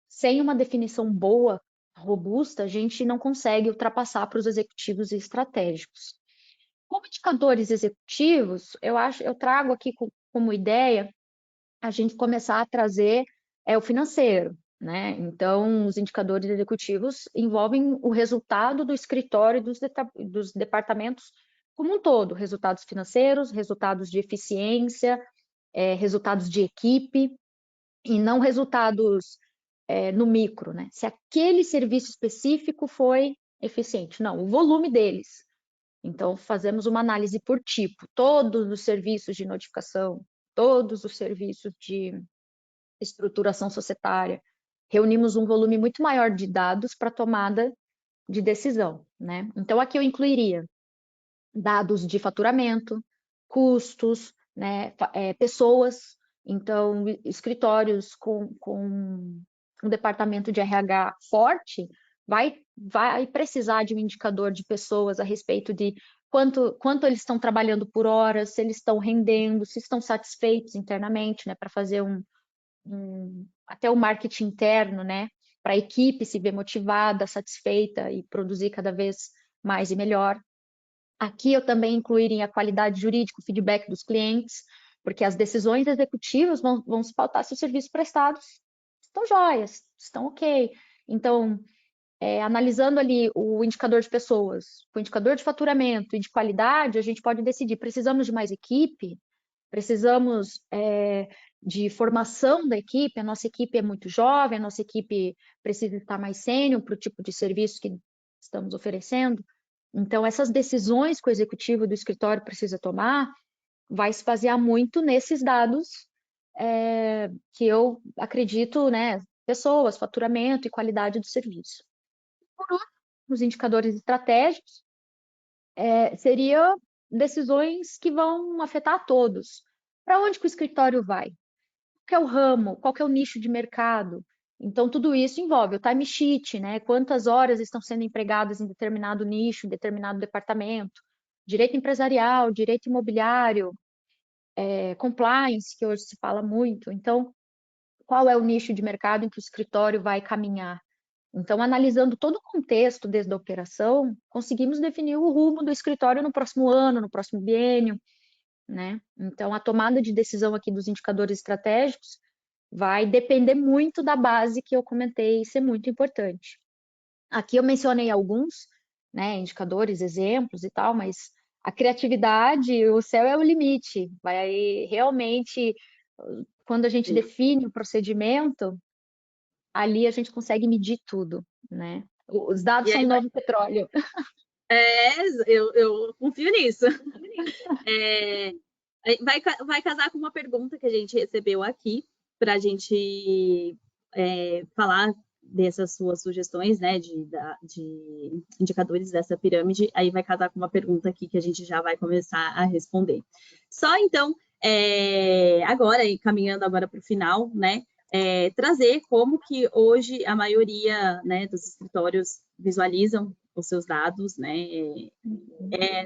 S3: Sem uma definição boa, robusta, a gente não consegue ultrapassar para os executivos e estratégicos. Como indicadores executivos, eu trago aqui como ideia a gente começar a trazer o financeiro, né? Então, os indicadores executivos envolvem o resultado do escritório e dos departamentos como um todo, resultados financeiros, resultados de eficiência, resultados de equipe, e não resultados no micro, né? Se aquele serviço específico foi eficiente. Não, o volume deles. Então, fazemos uma análise por tipo, todos os serviços de notificação, todos os serviços de estruturação societária. Reunimos um volume muito maior de dados para tomada de decisão, né? Então, aqui eu incluiria dados de faturamento, custos, né? Pessoas. Então, escritórios com um departamento de RH forte vai precisar de um indicador de pessoas a respeito de quanto eles estão trabalhando por hora, se eles estão rendendo, se estão satisfeitos internamente, né, para fazer até o marketing interno, né, para a equipe se ver motivada, satisfeita e produzir cada vez mais e melhor. Aqui eu também incluiria a qualidade jurídica, o feedback dos clientes, porque as decisões executivas vão se pautar se os serviços prestados estão jóias, estão ok. Então, analisando ali o indicador de pessoas, o indicador de faturamento e de qualidade, a gente pode decidir, precisamos de mais equipe, precisamos de formação da equipe, a nossa equipe é muito jovem, a nossa equipe precisa estar mais sênior para o tipo de serviço que estamos oferecendo. Então, essas decisões que o executivo do escritório precisa tomar vai se basear muito nesses dados que eu acredito, né, pessoas, faturamento e qualidade do serviço. Por último, os indicadores estratégicos seriam decisões que vão afetar a todos. Para onde que o escritório vai? Qual que é o ramo? Qual que é o nicho de mercado? Então, tudo isso envolve o time sheet, né? Quantas horas estão sendo empregadas em determinado nicho, em determinado departamento, direito empresarial, direito imobiliário, compliance, que hoje se fala muito. Então, qual é o nicho de mercado em que o escritório vai caminhar? Então, analisando todo o contexto desde a operação, conseguimos definir o rumo do escritório no próximo ano, no próximo biênio, né? Então, a tomada de decisão aqui dos indicadores estratégicos vai depender muito da base que eu comentei ser muito importante. Aqui eu mencionei alguns, né, indicadores, exemplos e tal, mas a criatividade, o céu é o limite. Vai realmente, quando a gente define o procedimento, ali a gente consegue medir tudo, né? Os dados
S2: E
S3: são
S2: aí
S3: o novo petróleo.
S2: eu confio nisso. É, vai casar com uma pergunta que a gente recebeu aqui para a gente falar dessas suas sugestões, né, de indicadores dessa pirâmide. Aí vai casar com uma pergunta aqui que a gente já vai começar a responder. Só então, agora, caminhando agora para o final, né, trazer como que hoje a maioria, né, dos escritórios visualizam os seus dados, né,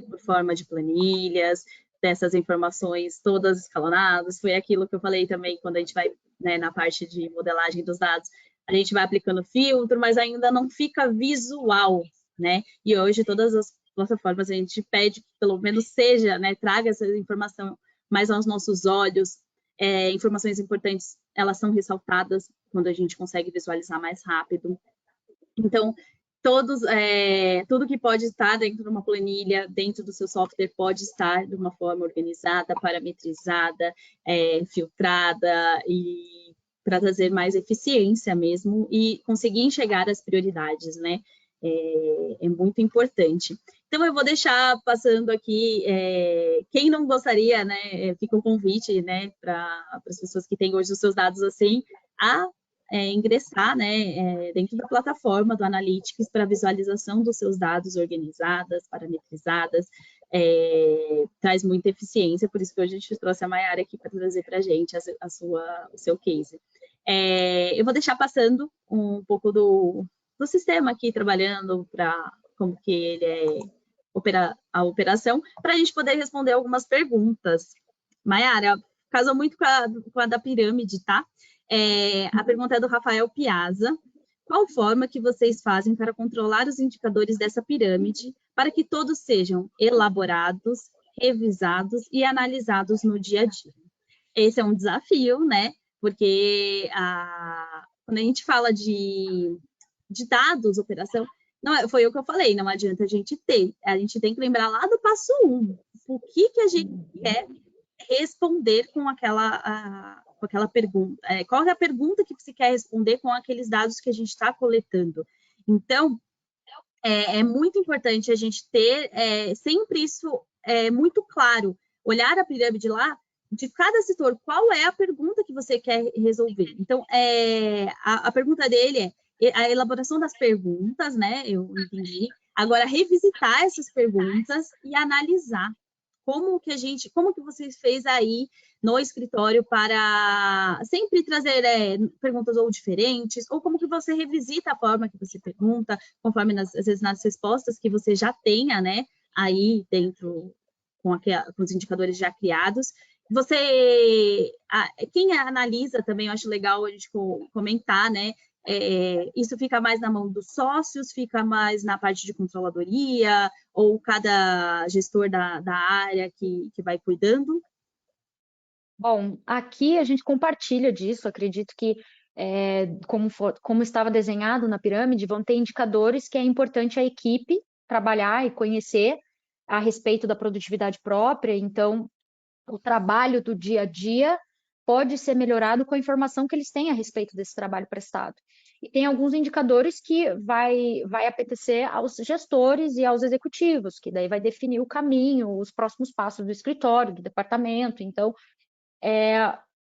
S2: por forma de planilhas, dessas informações todas escalonadas. Foi aquilo que eu falei também quando a gente vai, né, na parte de modelagem dos dados, a gente vai aplicando filtro, mas ainda não fica visual, né? E hoje todas as plataformas a gente pede que pelo menos seja, né, traga essa informação mais aos nossos olhos. Informações importantes, elas são ressaltadas quando a gente consegue visualizar mais rápido. Então, tudo que pode estar dentro de uma planilha, dentro do seu software, pode estar de uma forma organizada, parametrizada, filtrada, e para trazer mais eficiência mesmo e conseguir enxergar as prioridades, né? É muito importante. Então, eu vou deixar passando aqui, quem não gostaria, né, fica o convite, né, para as pessoas que têm hoje os seus dados assim, a ingressar, né, dentro da plataforma do Analytics para visualização dos seus dados organizadas, parametrizadas, traz muita eficiência, por isso que hoje a gente trouxe a Mayara aqui para trazer para a gente o seu case. Eu vou deixar passando um pouco do sistema aqui, trabalhando para como que ele a operação, para a gente poder responder algumas perguntas. Mayara, casou muito com a da pirâmide, tá? A pergunta é do Rafael Piazza. Qual forma que vocês fazem para controlar os indicadores dessa pirâmide para que todos sejam elaborados, revisados e analisados no dia a dia? Esse é um desafio, né? Porque quando a gente fala de dados, operação, não, foi o que eu falei, não adianta a gente gente tem que lembrar lá do passo 1, o que a gente quer responder com aquela pergunta. Qual é a pergunta que você quer responder com aqueles dados que a gente está coletando? Então, é muito importante a gente ter sempre isso muito claro. Olhar a pirâmide lá, de cada setor, qual é a pergunta que você quer resolver? Então, a pergunta dele a elaboração das perguntas, né? Eu entendi. Agora, revisitar essas perguntas e analisar como que você fez aí no escritório para sempre trazer perguntas ou diferentes, ou como que você revisita a forma que você pergunta, conforme às vezes nas respostas que você já tenha, né, aí dentro com os indicadores já criados. Quem analisa também, eu acho legal a gente comentar, né, isso fica mais na mão dos sócios, fica mais na parte de controladoria, ou cada gestor da área que vai cuidando?
S3: Bom, aqui a gente compartilha disso. Acredito que, como estava desenhado na pirâmide, vão ter indicadores que é importante a equipe trabalhar e conhecer a respeito da produtividade própria. Então, o trabalho do dia a dia pode ser melhorado com a informação que eles têm a respeito desse trabalho prestado. E tem alguns indicadores que vai apetecer aos gestores e aos executivos, que daí vai definir o caminho, os próximos passos do escritório, do departamento. Então,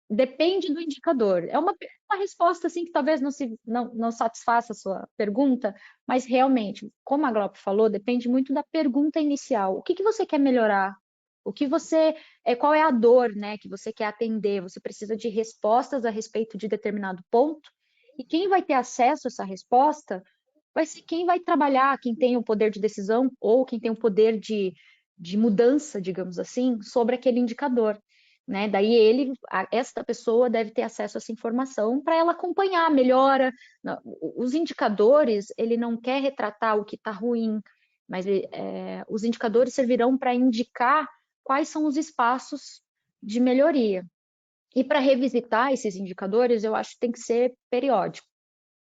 S3: depende do indicador. É uma resposta assim que talvez não satisfaça a sua pergunta, mas realmente, como a Glauco falou, depende muito da pergunta inicial. O que você quer melhorar? Qual é a dor, né, que você quer atender? Você precisa de respostas a respeito de determinado ponto, e quem vai ter acesso a essa resposta vai ser quem vai trabalhar, quem tem o poder de decisão ou quem tem o poder de mudança, digamos assim, sobre aquele indicador, né? Daí esta pessoa deve ter acesso a essa informação para ela acompanhar a melhora. Os indicadores, ele não quer retratar o que está ruim, mas os indicadores servirão para indicar quais são os espaços de melhoria. E para revisitar esses indicadores, eu acho que tem que ser periódico,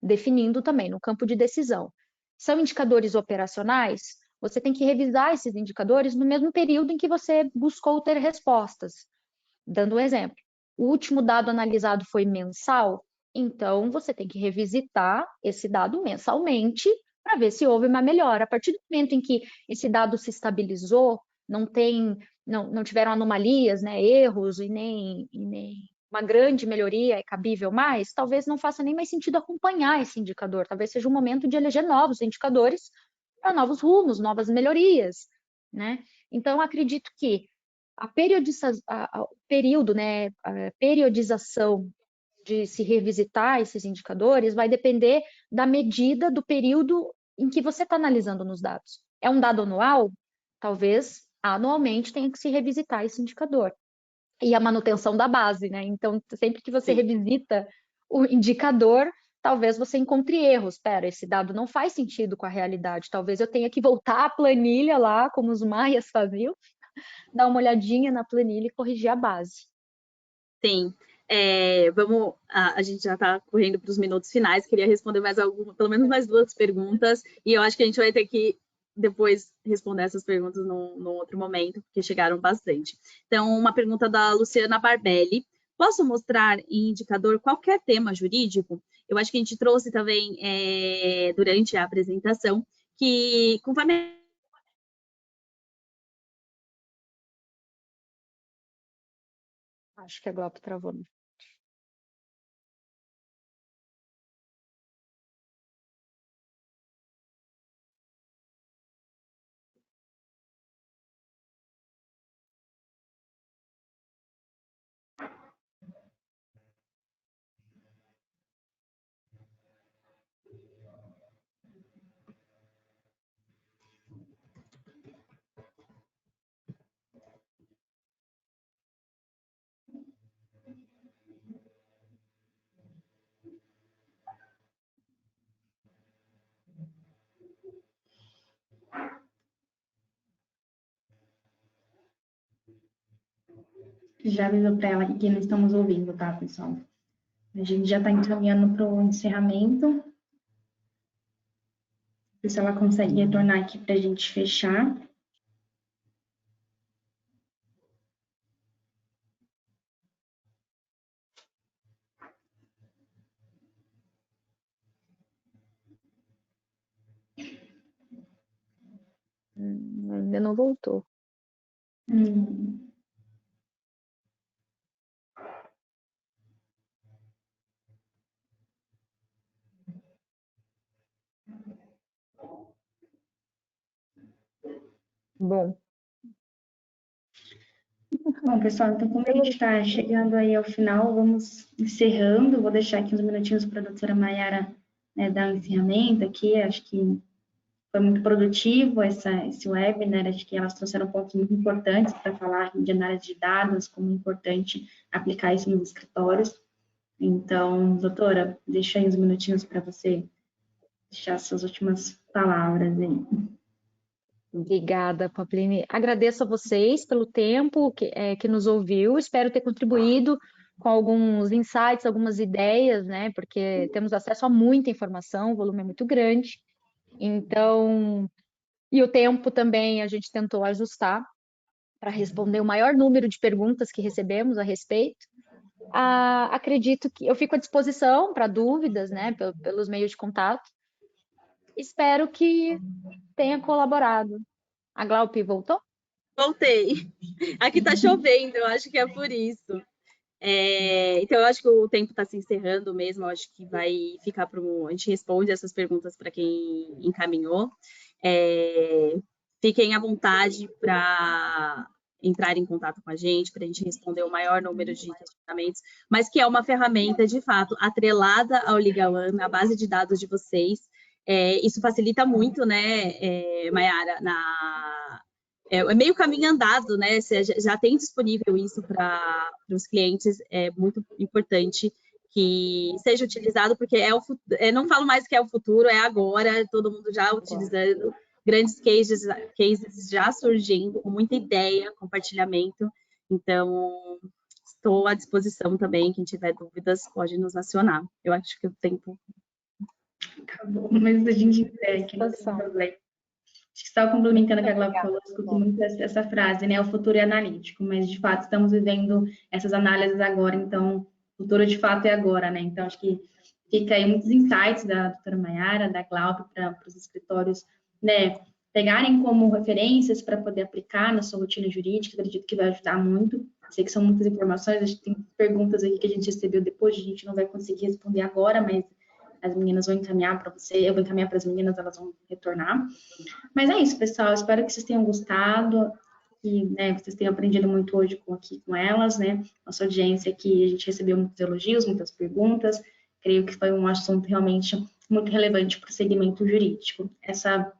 S3: definindo também no campo de decisão. São indicadores operacionais, você tem que revisar esses indicadores no mesmo período em que você buscou ter respostas. Dando um exemplo, o último dado analisado foi mensal, então você tem que revisitar esse dado mensalmente para ver se houve uma melhora. A partir do momento em que esse dado se estabilizou, não tiveram anomalias, né, erros e nem uma grande melhoria é cabível mais, talvez não faça nem mais sentido acompanhar esse indicador. Talvez seja o momento de eleger novos indicadores para novos rumos, novas melhorias, né? Então, acredito que o período, né, a periodização de se revisitar esses indicadores vai depender da medida do período em que você está analisando nos dados. É um dado anual? Talvez anualmente tenha que se revisitar esse indicador. E a manutenção da base, né? Então, sempre que você revisita o indicador, talvez você encontre erros. Espera, esse dado não faz sentido com a realidade. Talvez eu tenha que voltar à planilha lá, como os maias faziam, dar uma olhadinha na planilha e corrigir a base.
S2: Sim. A gente já está correndo para os minutos finais, queria responder pelo menos mais 2 perguntas, e eu acho que a gente vai ter que depois responder essas perguntas num outro momento, porque chegaram bastante. Então, uma pergunta da Luciana Barbelli. Posso mostrar em indicador qualquer tema jurídico? Eu acho que a gente trouxe também, durante a apresentação, que conforme...
S3: Acho que a Globo travou.
S1: Já avisou para ela que não estamos ouvindo, tá, pessoal? A gente já está encaminhando para o encerramento. Ver se ela consegue retornar aqui para a gente fechar.
S3: Ainda não voltou. Bom.
S1: Bom, pessoal, então como a gente está chegando aí ao final, vamos encerrando. Vou deixar aqui uns minutinhos para a doutora Maiara, né, dar um encerramento aqui. Acho que foi muito produtivo esse webinar. Acho que elas trouxeram pontos muito importantes para falar de análise de dados, como é importante aplicar isso nos escritórios. Então, doutora, deixa aí uns minutinhos para você deixar suas últimas palavras aí.
S3: Obrigada, Pauline. Agradeço a vocês pelo tempo que nos ouviu. Espero ter contribuído com alguns insights, algumas ideias, né? Porque temos acesso a muita informação, o volume é muito grande. Então, e o tempo também a gente tentou ajustar para responder o maior número de perguntas que recebemos a respeito. Acredito que eu fico à disposição para dúvidas, né? Pelos meios de contato. Espero que tenha colaborado. A Glaupe voltou?
S2: Voltei. Aqui está chovendo, eu acho que é por isso. Então, eu acho que o tempo está se encerrando mesmo. Eu acho que vai ficar para a gente responde essas perguntas para quem encaminhou. Fiquem à vontade para entrar em contato com a gente, para a gente responder o maior número de questionamentos, mas que é uma ferramenta, de fato, atrelada ao Legal One, a base de dados de vocês. Isso facilita muito, né, Maiara, é meio caminho andado, né? Você já tem disponível isso para os clientes, é muito importante que seja utilizado, porque não falo mais que é o futuro, é agora, todo mundo já utilizando, grandes cases já surgindo, com muita ideia, compartilhamento. Então, estou à disposição também. Quem tiver dúvidas pode nos acionar. Eu acho que o tempo...
S1: Acabou, mas a gente segue, não tem problema. Acho que estava complementando o que a Glaucia falou, eu escuto muito essa frase, né? O futuro é analítico, mas de fato estamos vivendo essas análises agora, então o futuro de fato é agora, né? Então acho que fica aí muitos insights da doutora Maiara, da Glaucia, para os escritórios, né? Pegarem como referências para poder aplicar na sua rotina jurídica, acredito que vai ajudar muito. Sei que são muitas informações, acho que tem perguntas aqui que a gente recebeu depois, a gente não vai conseguir responder agora, mas as meninas vão encaminhar para você, eu vou encaminhar para as meninas, elas vão retornar. Mas é isso, pessoal, espero que vocês tenham gostado, que né, vocês tenham aprendido muito hoje aqui com elas, né? Nossa audiência aqui, a gente recebeu muitos elogios, muitas perguntas, creio que foi um assunto realmente muito relevante para o segmento jurídico. Essa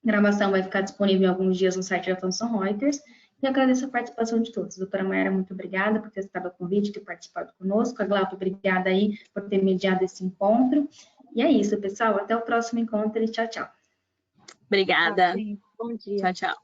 S1: gravação vai ficar disponível em alguns dias no site da Thomson Reuters, e eu agradeço a participação de todos. Doutora Maiara, muito obrigada por ter aceitado o convite, ter participado conosco. A Glaucia, obrigada aí por ter mediado esse encontro. E é isso, pessoal. Até o próximo encontro e tchau, tchau.
S2: Obrigada.
S3: Bom dia.
S2: Tchau, tchau.